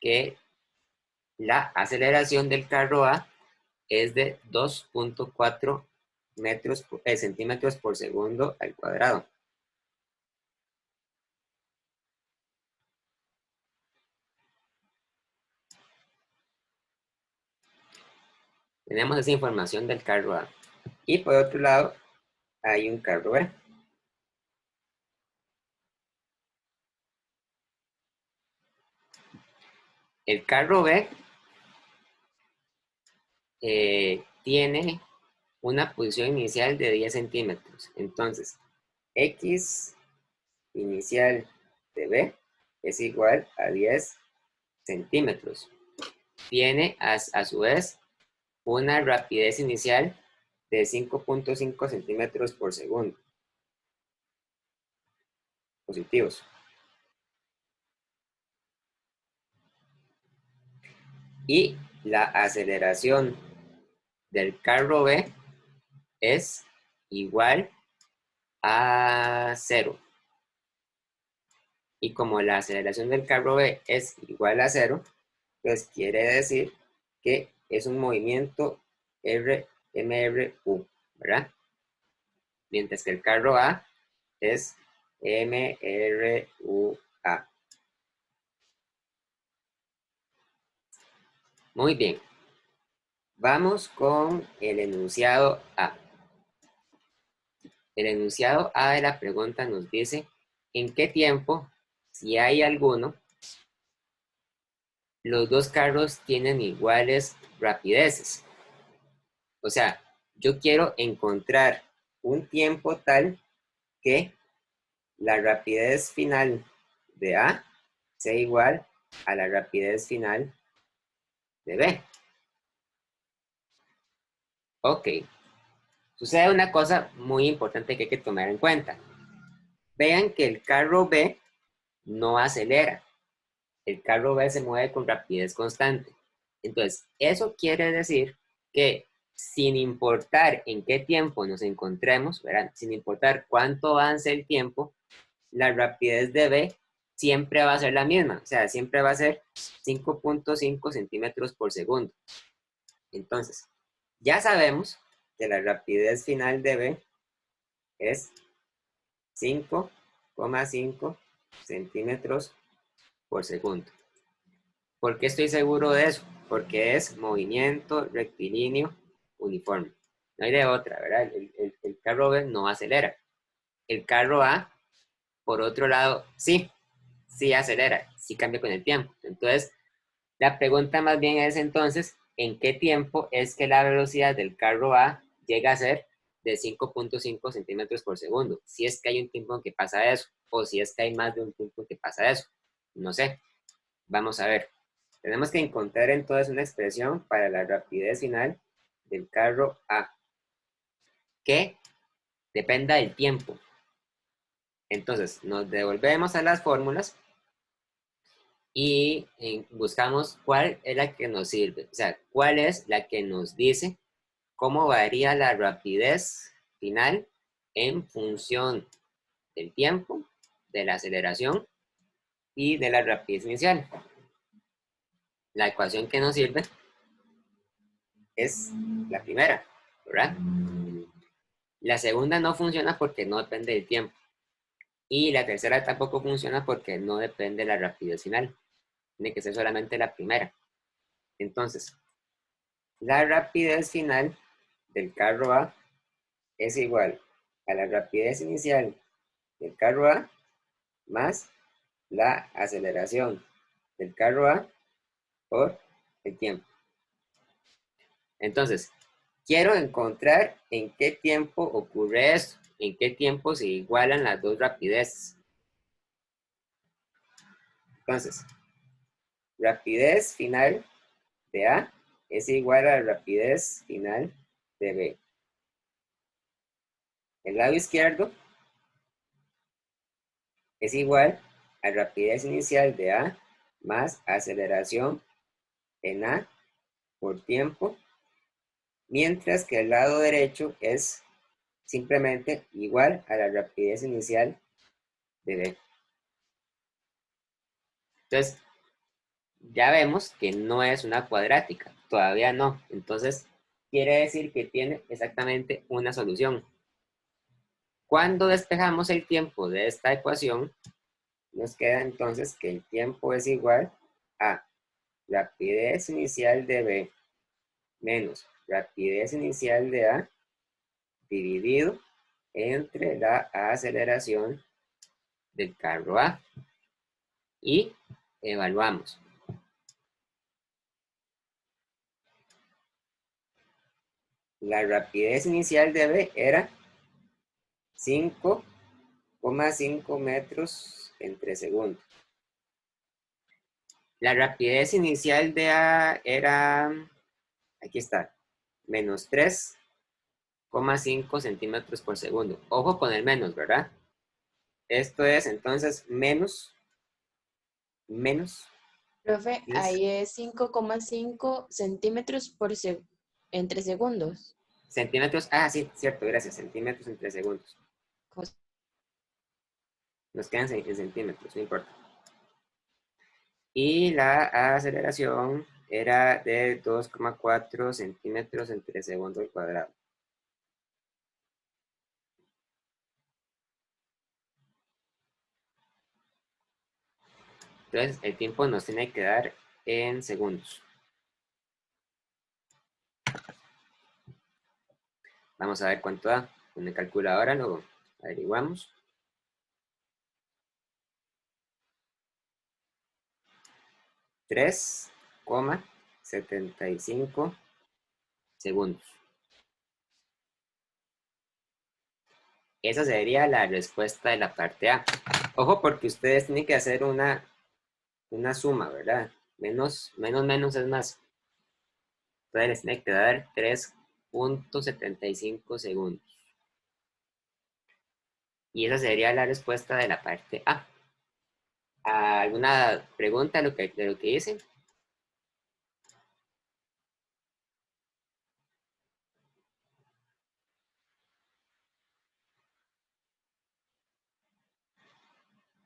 que la aceleración del carro A es de 2,4 centímetros por segundo al cuadrado. Tenemos esa información del carro A. Y por otro lado, hay un carro B. El carro B tiene una posición inicial de 10 centímetros. Entonces, X inicial de B es igual a 10 centímetros. Tiene a su vez una rapidez inicial de 5,5 centímetros por segundo. Positivos. Y la aceleración del carro B es igual a 0. Y como la aceleración del carro B es igual a 0, pues quiere decir que es un movimiento MRU, ¿verdad? Mientras que el carro A es MRUA. Muy bien. Vamos con el enunciado A. El enunciado A de la pregunta nos dice en qué tiempo, si hay alguno, los dos carros tienen iguales rapideces. O sea, yo quiero encontrar un tiempo tal que la rapidez final de A sea igual a la rapidez final de B. Ok. Sucede una cosa muy importante que hay que tomar en cuenta. Vean que el carro B no acelera. El carro B se mueve con rapidez constante. Entonces, eso quiere decir que sin importar en qué tiempo nos encontremos, ¿verdad? Sin importar cuánto avance el tiempo, la rapidez de B siempre va a ser la misma. O sea, siempre va a ser 5,5 centímetros por segundo. Entonces, ya sabemos que la rapidez final de B es 5,5 centímetros por segundo. ¿Por qué estoy seguro de eso? Porque es movimiento rectilíneo uniforme. No hay de otra, ¿verdad? El carro B no acelera. El carro A, por otro lado, sí acelera, sí cambia con el tiempo. Entonces, la pregunta más bien es entonces, ¿en qué tiempo es que la velocidad del carro A llega a ser de 5.5 centímetros por segundo. Si es que hay un tiempo en que pasa eso, o si es que hay más de un tiempo en que pasa eso. No sé. Vamos a ver. Tenemos que encontrar entonces una expresión para la rapidez final del carro A, que dependa del tiempo. Entonces, nos devolvemos a las fórmulas y buscamos cuál es la que nos sirve. O sea, cuál es la que nos dice cómo varía la rapidez final en función del tiempo, de la aceleración y de la rapidez inicial. La ecuación que nos sirve es la primera, ¿verdad? La segunda no funciona porque no depende del tiempo. Y la tercera tampoco funciona porque no depende de la rapidez final. Tiene que ser solamente la primera. Entonces, la rapidez final del carro A es igual a la rapidez inicial del carro A más la aceleración del carro A por el tiempo. Entonces, quiero encontrar en qué tiempo ocurre esto, en qué tiempo se igualan las dos rapideces. Entonces, rapidez final de A es igual a la rapidez final de B. El lado izquierdo es igual a rapidez inicial de A más aceleración en A por tiempo, mientras que el lado derecho es simplemente igual a la rapidez inicial de B. Entonces, ya vemos que no es una cuadrática, todavía no. Entonces, quiere decir que tiene exactamente una solución. Cuando despejamos el tiempo de esta ecuación, nos queda entonces que el tiempo es igual a rapidez inicial de B menos rapidez inicial de A dividido entre la aceleración del carro A. Y evaluamos. La rapidez inicial de B era 5,5 metros entre segundos. La rapidez inicial de A era, aquí está, menos 3,5 centímetros por segundo. Ojo con el menos, ¿verdad? Esto es entonces menos Profe, 10 ahí es 5,5 centímetros entre segundos. centímetros. Ah, sí, cierto, gracias. Centímetros entre segundos. Cos- Nos quedan en centímetros, no importa. Y la aceleración era de 2,4 centímetros entre segundo al cuadrado. Entonces, el tiempo nos tiene que dar en segundos. Vamos a ver cuánto da. Con la calculadora lo averiguamos. 3,75 segundos. Esa sería la respuesta de la parte A. Ojo, porque ustedes tienen que hacer una suma, ¿verdad? Menos es más. Entonces les tiene que dar 3,75 segundos. Y esa sería la respuesta de la parte A. ¿Alguna pregunta de lo que hice?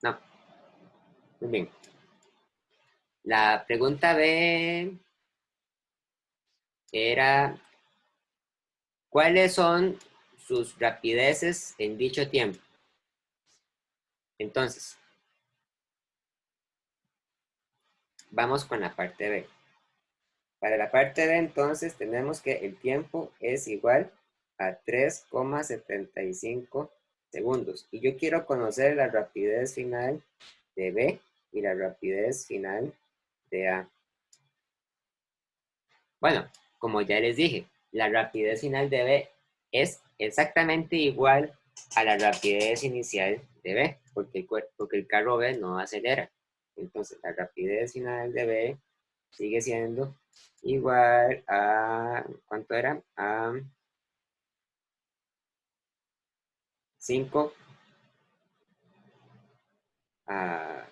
No. Muy bien. La pregunta B era, ¿cuáles son sus rapideces en dicho tiempo? Entonces, vamos con la parte B. Para la parte B, entonces, tenemos que el tiempo es igual a 3,75 segundos. Y yo quiero conocer la rapidez final de B y la rapidez final de A. Bueno, como ya les dije, la rapidez final de B es exactamente igual a la rapidez inicial de B, porque el carro B no acelera. Entonces, la rapidez final de B sigue siendo igual a, ¿cuánto era? A 5,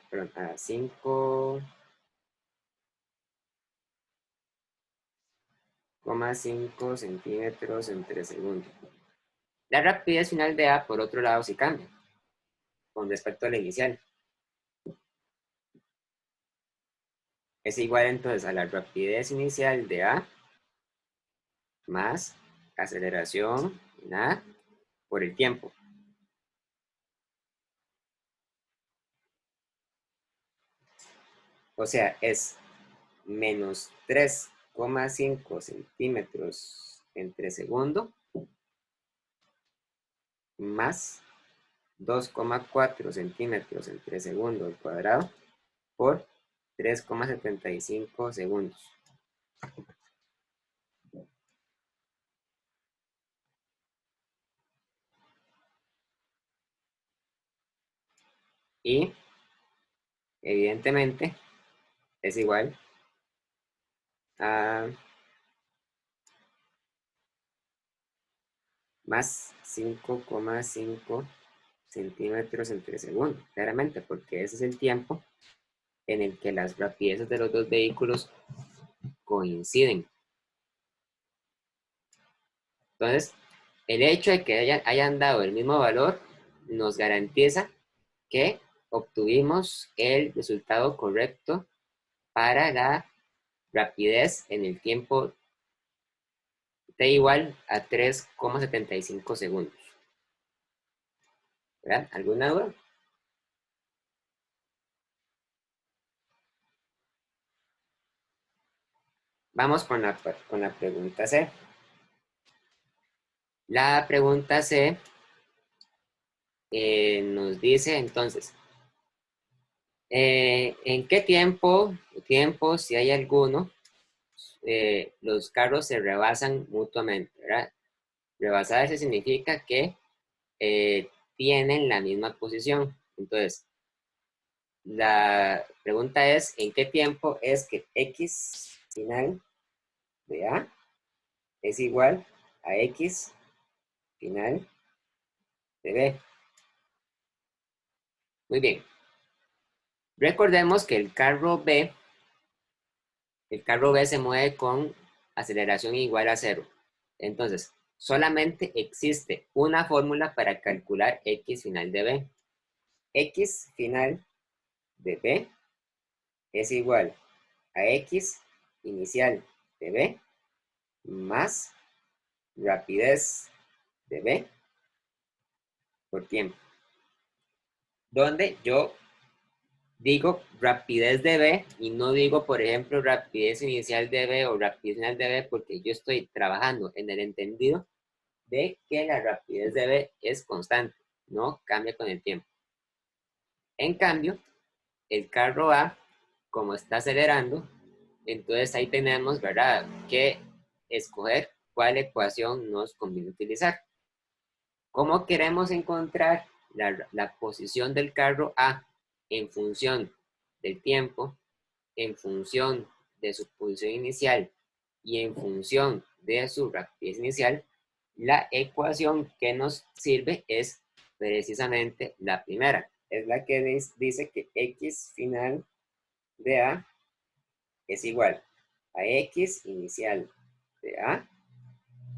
perdón, a 5,5 centímetros entre segundos. La rapidez final de A, por otro lado, sí cambia con respecto a la inicial. Es igual entonces a la rapidez inicial de A más aceleración final por el tiempo. O sea, es menos 3,5 centímetros entre segundo más 2,4 centímetros entre segundo al cuadrado por 3,75 segundos. Y evidentemente es igual a más 5,5 centímetros entre segundo, claramente, porque ese es el tiempo en el que las rapideces de los dos vehículos coinciden. Entonces, el hecho de que hayan dado el mismo valor nos garantiza que obtuvimos el resultado correcto para la rapidez en el tiempo t igual a 3,75 segundos. ¿Verdad? ¿Alguna duda? Vamos con la pregunta C. La pregunta C nos dice entonces, ¿en qué tiempo, si hay alguno, los carros se rebasan mutuamente, ¿verdad? Rebasarse significa que tienen la misma posición. Entonces, la pregunta es, ¿en qué tiempo es que X final de A es igual a X final de B? Muy bien. Recordemos que el carro B se mueve con aceleración igual a 0. Entonces, solamente existe una fórmula para calcular X final de B. X final de B es igual a X inicial de B más rapidez de B por tiempo. Donde yo digo rapidez de B y no digo, por ejemplo, rapidez inicial de B o rapidez final de B porque yo estoy trabajando en el entendido de que la rapidez de B es constante, no cambia con el tiempo. En cambio, el carro A, como está acelerando, entonces ahí tenemos, ¿verdad?, que escoger cuál ecuación nos conviene utilizar. ¿Cómo queremos encontrar la posición del carro A en función del tiempo, en función de su posición inicial y en función de su rapidez inicial? La ecuación que nos sirve es precisamente la primera. Es la que dice que X final de A es igual a X inicial de A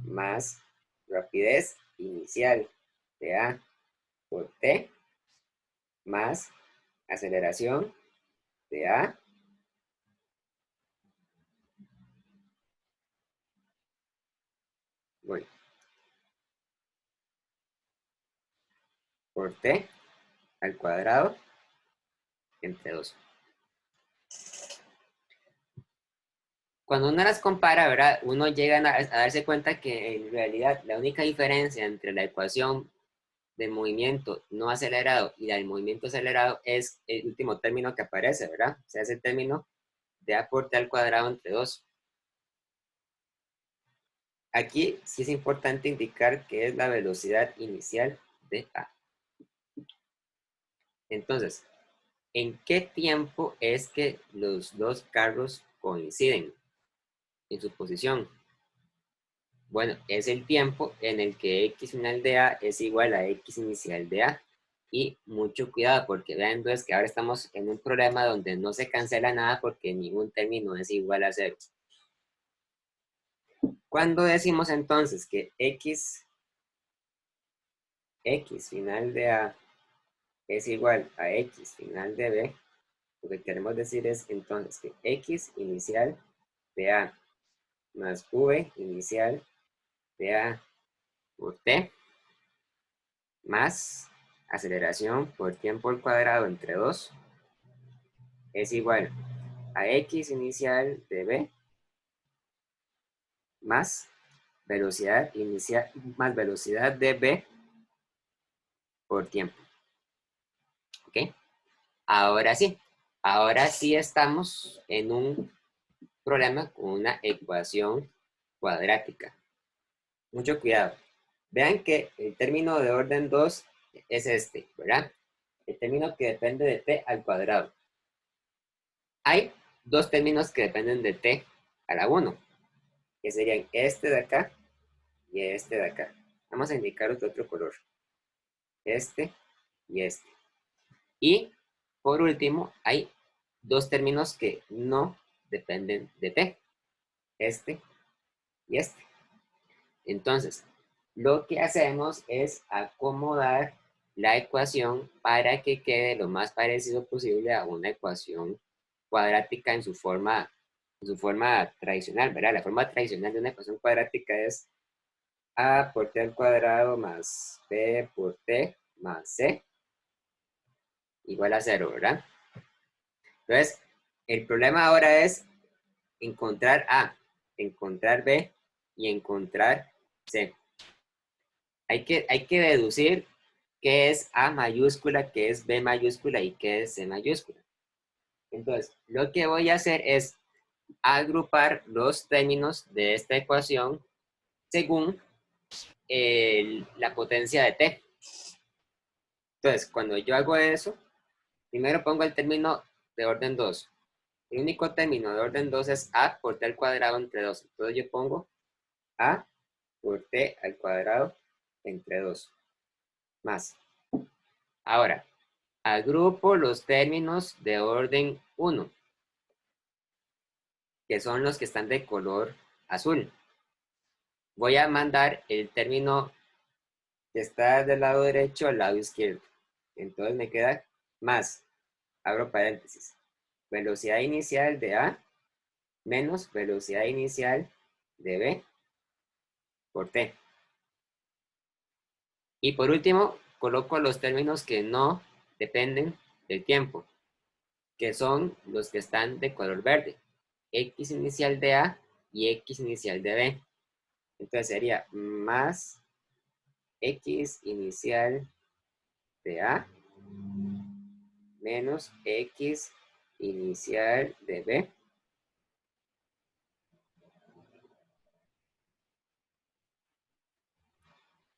más rapidez inicial de A por T más aceleración de A bueno, por T al cuadrado entre 2. Cuando uno las compara, ¿verdad?, uno llega a darse cuenta que en realidad la única diferencia entre la ecuación del movimiento no acelerado y la del movimiento acelerado es el último término que aparece, ¿verdad? O sea, es el término de A por T al cuadrado entre 2. Aquí sí es importante indicar que es la velocidad inicial de A. Entonces, ¿en qué tiempo es que los dos carros coinciden en su posición? Bueno, es el tiempo en el que x final de A es igual a x inicial de A. Y mucho cuidado, porque vean entonces que ahora estamos en un problema donde no se cancela nada porque ningún término es igual a 0. Cuando decimos entonces que x final de A es igual a x final de B, lo que queremos decir es entonces que x inicial de A más v inicial de A por t más aceleración por tiempo al cuadrado entre 2 es igual a x inicial de B más velocidad inicial más velocidad de B por tiempo. ¿Ok? Ahora sí estamos en un problema con una ecuación cuadrática. Mucho cuidado. Vean que el término de orden 2 es este, ¿verdad? El término que depende de t al cuadrado. Hay dos términos que dependen de t a la 1, que serían este de acá y este de acá. Vamos a indicar otro color. Este y este. Y por último, hay dos términos que no dependen de t. Este y este. Entonces, lo que hacemos es acomodar la ecuación para que quede lo más parecido posible a una ecuación cuadrática en su forma tradicional, ¿verdad? La forma tradicional de una ecuación cuadrática es a por t al cuadrado más b por t más c igual a 0, ¿verdad? Entonces, el problema ahora es encontrar a, encontrar b y encontrar c. Hay que deducir qué es A mayúscula, qué es B mayúscula y qué es C mayúscula. Entonces, lo que voy a hacer es agrupar los términos de esta ecuación según la potencia de t. Entonces, cuando yo hago eso, primero pongo el término de orden 2. El único término de orden 2 es a por t al cuadrado entre 2. Entonces yo pongo a por t al cuadrado entre 2. Más. Ahora, agrupo los términos de orden 1, que son los que están de color azul. Voy a mandar el término que está del lado derecho al lado izquierdo. Entonces me queda más, abro paréntesis, velocidad inicial de A menos velocidad inicial de B por T. Y por último, coloco los términos que no dependen del tiempo, que son los que están de color verde. X inicial de A y X inicial de B. Entonces sería más X inicial de A menos X inicial de B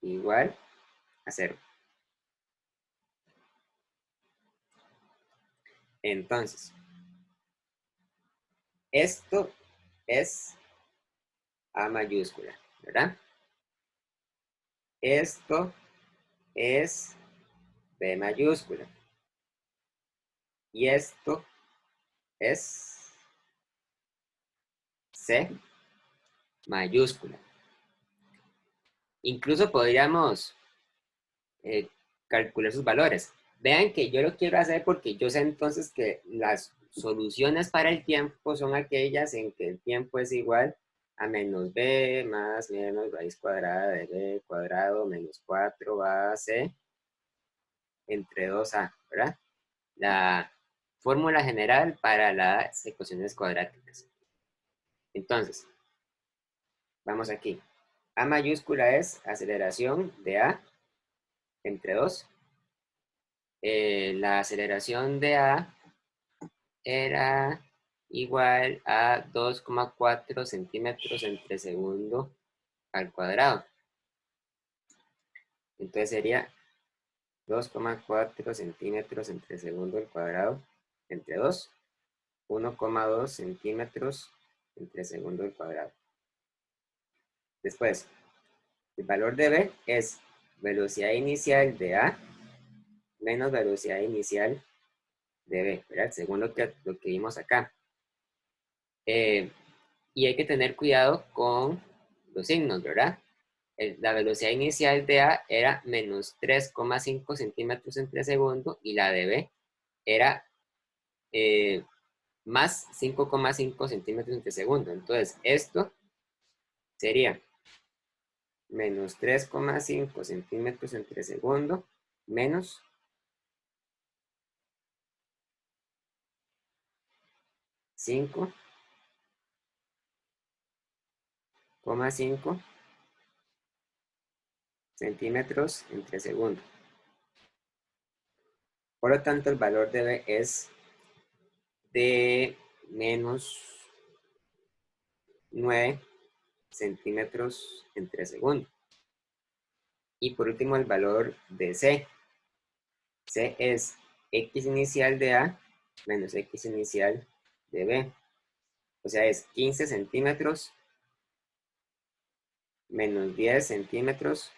igual a 0. Entonces, esto es A mayúscula, ¿verdad? Esto es B mayúscula. Y esto es C mayúscula. Incluso podríamos calcular sus valores. Vean que yo lo quiero hacer porque yo sé entonces que las soluciones para el tiempo son aquellas en que el tiempo es igual a menos b más menos raíz cuadrada de b cuadrado menos 4ac entre 2a, ¿verdad? La fórmula general para las ecuaciones cuadráticas. Entonces, vamos aquí. A mayúscula es aceleración de a entre 2. La aceleración de a era igual a 2,4 centímetros entre segundo al cuadrado. Entonces sería 2,4 centímetros entre segundo al cuadrado entre 2, 1,2 centímetros entre segundo al cuadrado. Después, el valor de B es velocidad inicial de A menos velocidad inicial de B, ¿verdad? Según lo que vimos acá. Y hay que tener cuidado con los signos, ¿verdad? La velocidad inicial de A era menos 3,5 centímetros entre segundo y la de B era más 5,5 centímetros entre segundo. Entonces, esto sería menos 3,5 centímetros entre segundo menos 5,5 centímetros entre segundo. Por lo tanto, el valor de B es de menos 9 centímetros entre segundo. Y por último, el valor de C. C es X inicial de A menos X inicial de B. O sea, es 15 centímetros menos 10 centímetros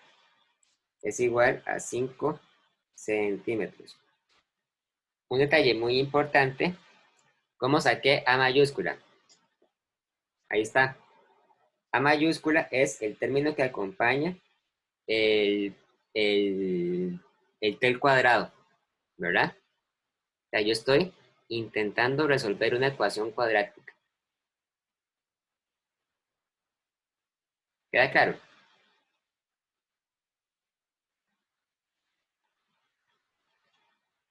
es igual a 5 centímetros. Un detalle muy importante, ¿cómo saqué A mayúscula? Ahí está. A mayúscula es el término que acompaña el, el T al cuadrado, ¿verdad? O sea, yo estoy intentando resolver una ecuación cuadrática. ¿Queda claro?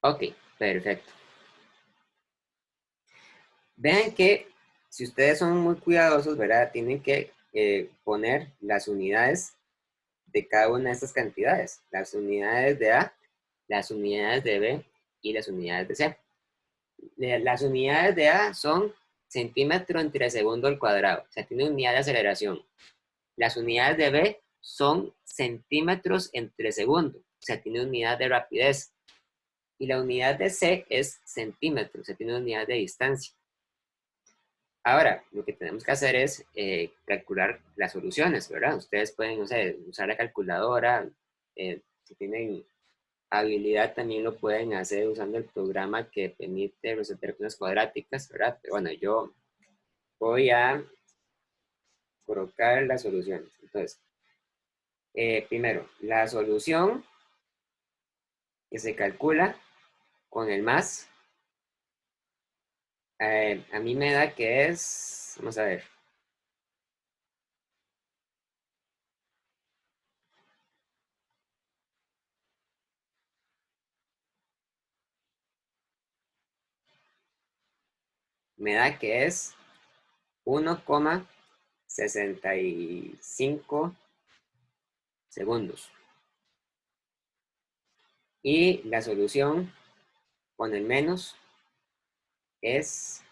Ok, perfecto. Vean que si ustedes son muy cuidadosos, ¿verdad? Tienen que poner las unidades de cada una de estas cantidades. Las unidades de A, las unidades de B y las unidades de C. Las unidades de A son centímetro entre segundo al cuadrado. O sea, tiene unidad de aceleración. Las unidades de B son centímetros entre segundo. O sea, tiene unidad de rapidez. Y la unidad de C es centímetros. O sea, tiene unidad de distancia. Ahora, lo que tenemos que hacer es calcular las soluciones, ¿verdad? Ustedes pueden, no sé, usar la calculadora. Si tienen habilidad, también lo pueden hacer usando el programa que permite resolver ecuaciones cuadráticas, ¿verdad? Pero bueno, yo voy a colocar las soluciones. Entonces, primero, la solución que se calcula con el más, a mí me da que es, vamos a ver, me da que es 1,65 segundos. Y la solución con el menos es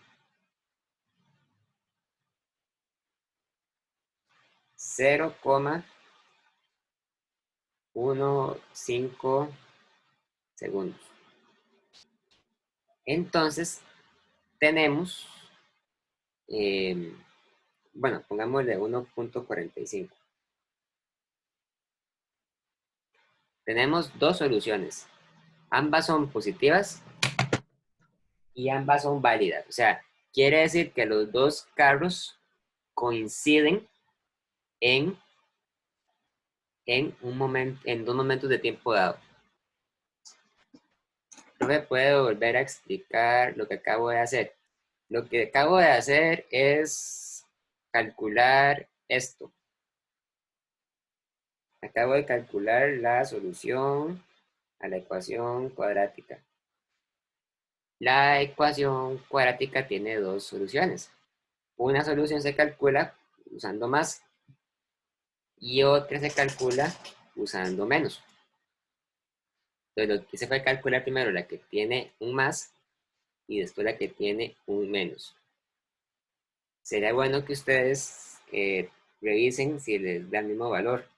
0,15 segundos. Entonces, tenemos, bueno, pongámosle 1,45. Tenemos dos soluciones. Ambas son positivas y ambas son válidas. O sea, quiere decir que los dos carros coinciden en, en dos momentos de tiempo dado. No me puedo volver a explicar lo que acabo de hacer. Lo que acabo de hacer es calcular esto. Acabo de calcular la solución a la ecuación cuadrática. La ecuación cuadrática tiene dos soluciones. Una solución se calcula usando más y otra se calcula usando menos. Entonces lo que se fue calcular primero la que tiene un más y después la que tiene un menos. Sería bueno que ustedes revisen si les da el mismo valor.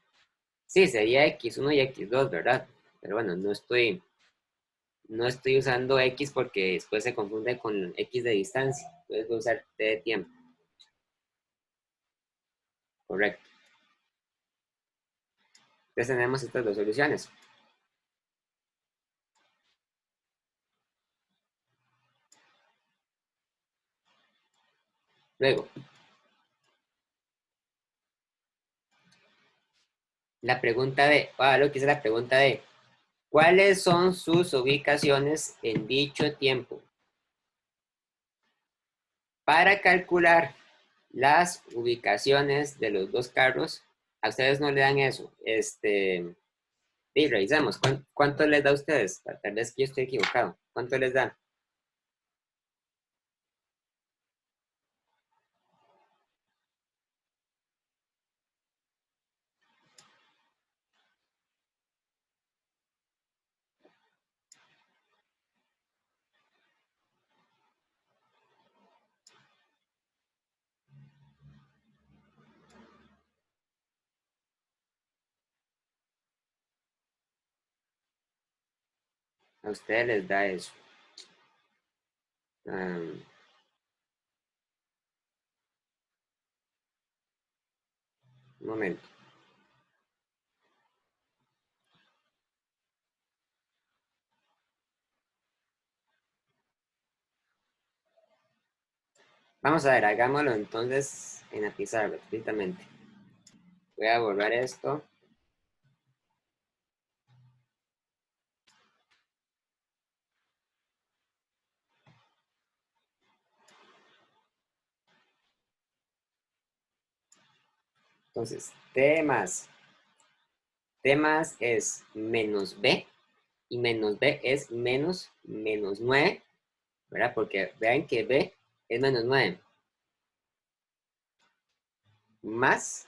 Sí, sería x1 y x2, ¿verdad? Pero bueno, no estoy usando x porque después se confunde con x de distancia. Entonces voy a usar t de tiempo. Correcto. Entonces tenemos estas dos soluciones. Luego, la pregunta de, lo que es la pregunta de, ¿cuáles son sus ubicaciones en dicho tiempo? Para calcular las ubicaciones de los dos carros, a ustedes no le dan eso. Y revisamos, ¿cuánto les da a ustedes? Tal vez que yo estoy equivocado. ¿Cuánto les da? A ustedes les da eso. Um, un momento. Vamos a ver, hagámoslo entonces en la pizarra, explícitamente. Voy a borrar esto. Entonces, T más es menos B, y menos B es menos 9, ¿verdad? Porque vean que B es menos 9, más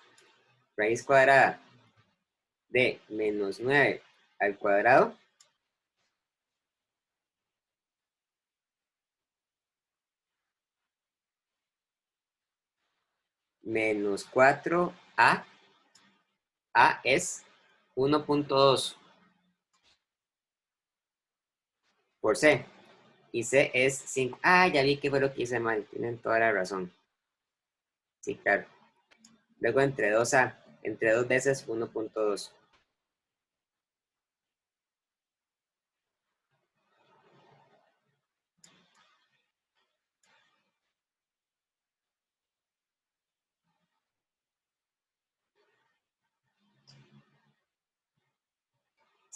raíz cuadrada de menos 9 al cuadrado, menos 4A, A es 1.2 por C, y C es 5. Ya vi que fue lo que hice mal, tienen toda la razón. Sí, claro. Luego entre 2 veces 1.2.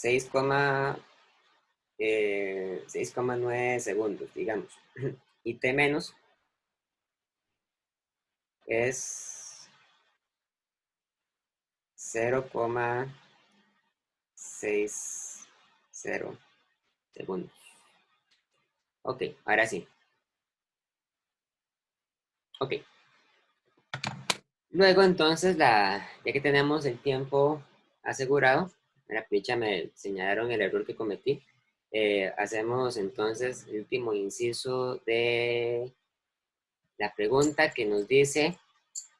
6,9 segundos, digamos. Y T menos es 0,60 segundos. Ok, ahora sí. Ok. Luego entonces, ya que tenemos el tiempo asegurado, la ficha me señalaron el error que cometí. Hacemos entonces el último inciso de la pregunta que nos dice,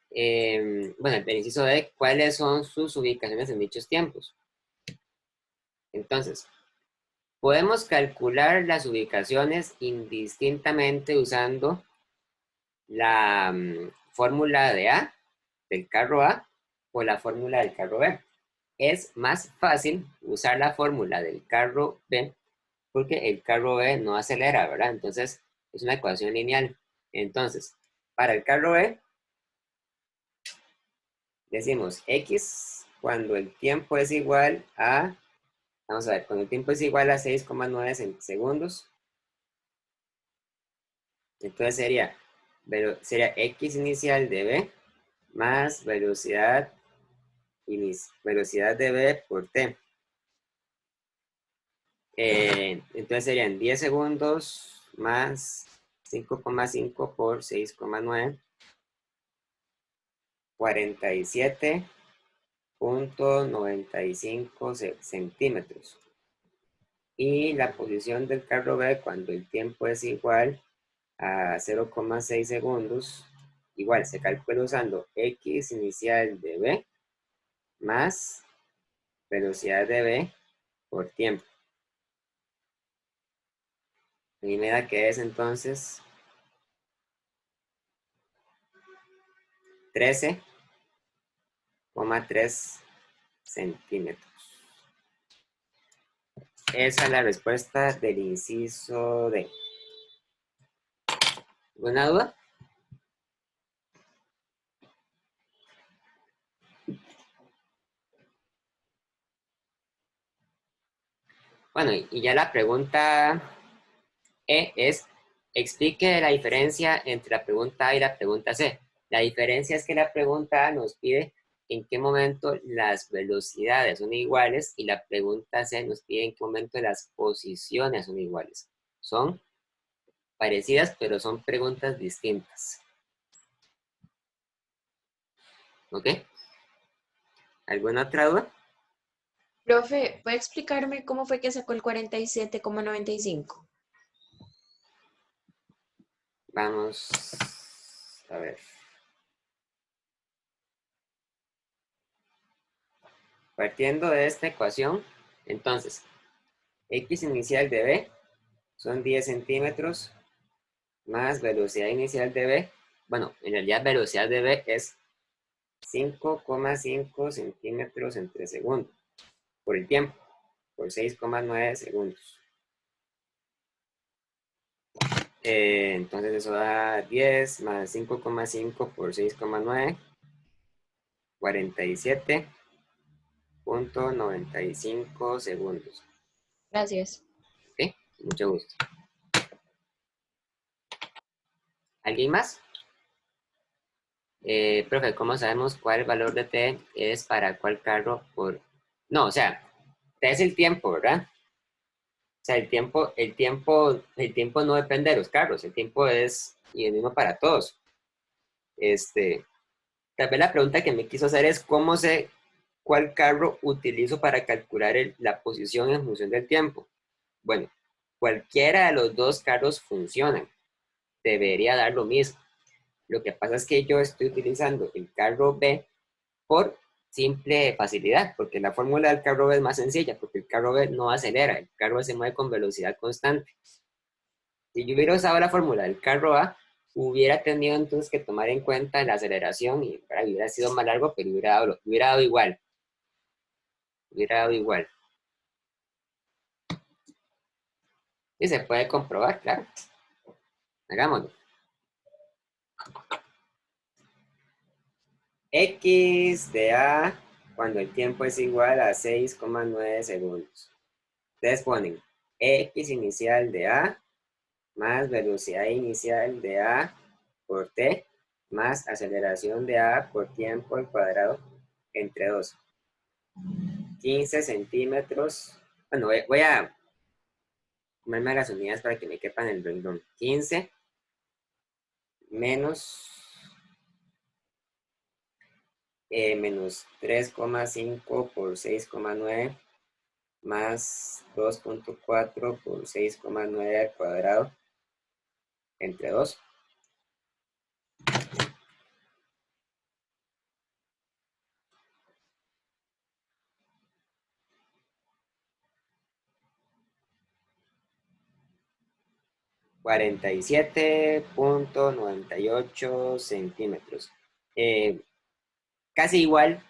bueno, el inciso de cuáles son sus ubicaciones en dichos tiempos. Entonces, podemos calcular las ubicaciones indistintamente usando la fórmula de A, del carro A, o la fórmula del carro B. Es más fácil usar la fórmula del carro B porque el carro B no acelera, ¿verdad? Entonces, es una ecuación lineal. Entonces, para el carro B, decimos X cuando el tiempo es igual a, vamos a ver, cuando el tiempo es igual a 6,9 segundos, entonces sería X inicial de B más velocidad de B por T. Entonces serían 10 segundos más 5,5 por 6,9, 47,95 centímetros. Y la posición del carro B cuando el tiempo es igual a 0,6 segundos igual se calcula usando x inicial de b más velocidad de b por tiempo. Y me da que es entonces 13,3 centímetros. Esa es la respuesta del inciso D. ¿Alguna duda? Bueno, y ya la pregunta E es, explique la diferencia entre la pregunta A y la pregunta C. La diferencia es que la pregunta A nos pide en qué momento las velocidades son iguales y la pregunta C nos pide en qué momento las posiciones son iguales. Son parecidas, pero son preguntas distintas. ¿Ok? ¿Alguna otra duda? Profe, ¿puede explicarme cómo fue que sacó el 47,95? Vamos a ver. Partiendo de esta ecuación, entonces, x inicial de b son 10 centímetros más velocidad inicial de b. Bueno, en realidad velocidad de b es 5,5 centímetros entre segundos por el tiempo, por 6,9 segundos. Entonces eso da 10 más 5,5 por 6,9, 47,95 segundos. Gracias. ¿Ok? Mucho gusto. ¿Alguien más? Profe, ¿cómo sabemos cuál valor de t es para cuál carro por...? No, o sea, t es el tiempo, ¿verdad? O sea, el tiempo no depende de los carros, el tiempo es y el mismo para todos. Tal vez la pregunta que me quiso hacer es cómo sé cuál carro utilizo para calcular la posición en función del tiempo. Bueno, cualquiera de los dos carros funcionan. Debería dar lo mismo. Lo que pasa es que yo estoy utilizando el carro B por simple facilidad, porque la fórmula del carro B es más sencilla, porque el carro B no acelera, el carro B se mueve con velocidad constante. Si yo hubiera usado la fórmula del carro A, hubiera tenido entonces que tomar en cuenta la aceleración y hubiera sido más largo, pero hubiera dado igual. Hubiera dado igual. Y se puede comprobar, claro. Hagámoslo. X de A cuando el tiempo es igual a 6,9 segundos. Ustedes ponen X inicial de A más velocidad inicial de A por T más aceleración de A por tiempo al cuadrado entre 2. 15 centímetros. Bueno, voy a comerme las unidades para que me quepan el renglón. 15 menos 3,5 por 6,9 más 2,4 por 6,9 al cuadrado entre 2. ...47,98 centímetros. Casi igual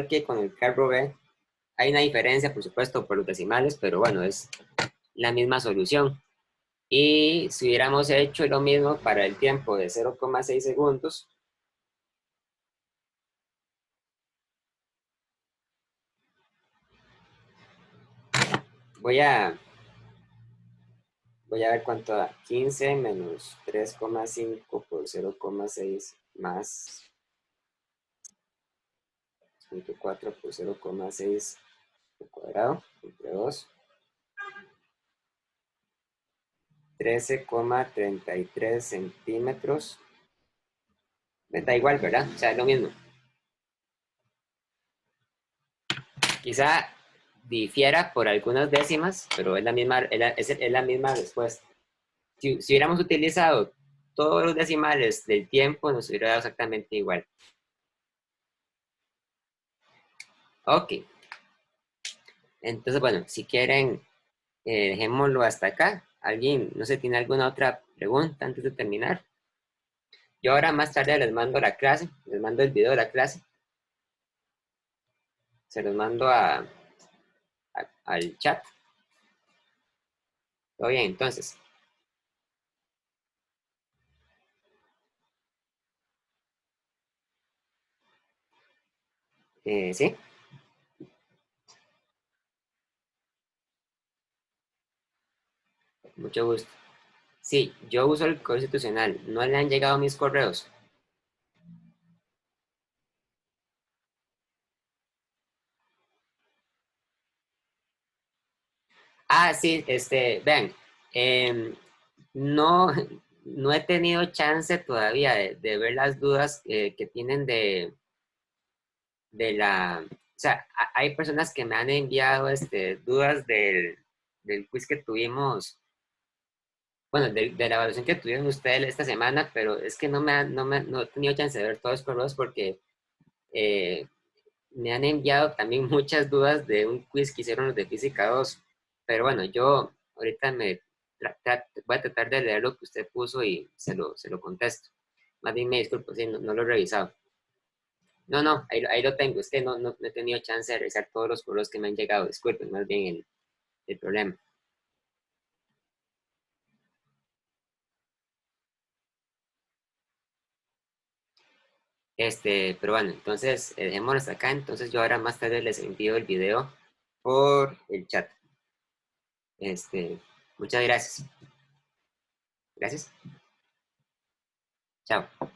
que con el carro B. Hay una diferencia, por supuesto, por los decimales, pero bueno, es la misma solución. Y si hubiéramos hecho lo mismo para el tiempo de 0,6 segundos, voy a ver cuánto da. 15 menos 3,5 por 0,6 más 0,4 por 0,6 al cuadrado entre 2. 13,33 centímetros. Me da igual, ¿verdad? O sea, es lo mismo. Quizá difiera por algunas décimas, pero es la misma respuesta. Si hubiéramos utilizado todos los decimales del tiempo nos hubiera dado exactamente igual. Ok. Entonces, bueno, si quieren, dejémoslo hasta acá. ¿Alguien, no sé, tiene alguna otra pregunta antes de terminar? Yo ahora más tarde les mando la clase, les mando el video de la clase. Se los mando al chat. Todo bien, entonces. ¿Sí? Mucho gusto. Sí, yo uso el correo institucional. ¿No le han llegado mis correos? Ah, sí, vean, em, no, no he tenido chance todavía de ver las dudas que tienen de la, o sea, hay personas que me han enviado dudas del quiz que tuvimos, bueno, de la evaluación que tuvieron ustedes esta semana, pero es que no he tenido chance de ver todos los correos porque eh, me han enviado también muchas dudas de un quiz que hicieron los de Física 2. Pero bueno, yo ahorita voy a tratar de leer lo que usted puso y se lo contesto. Más bien me disculpo, sí, no lo he revisado. No, no, ahí lo tengo. Es que no he tenido chance de revisar todos los correos que me han llegado. Disculpen, más bien el problema. Pero bueno, entonces dejémoslo hasta acá. Entonces yo ahora más tarde les envío el video por el chat. Este, Muchas gracias. Gracias. Chao.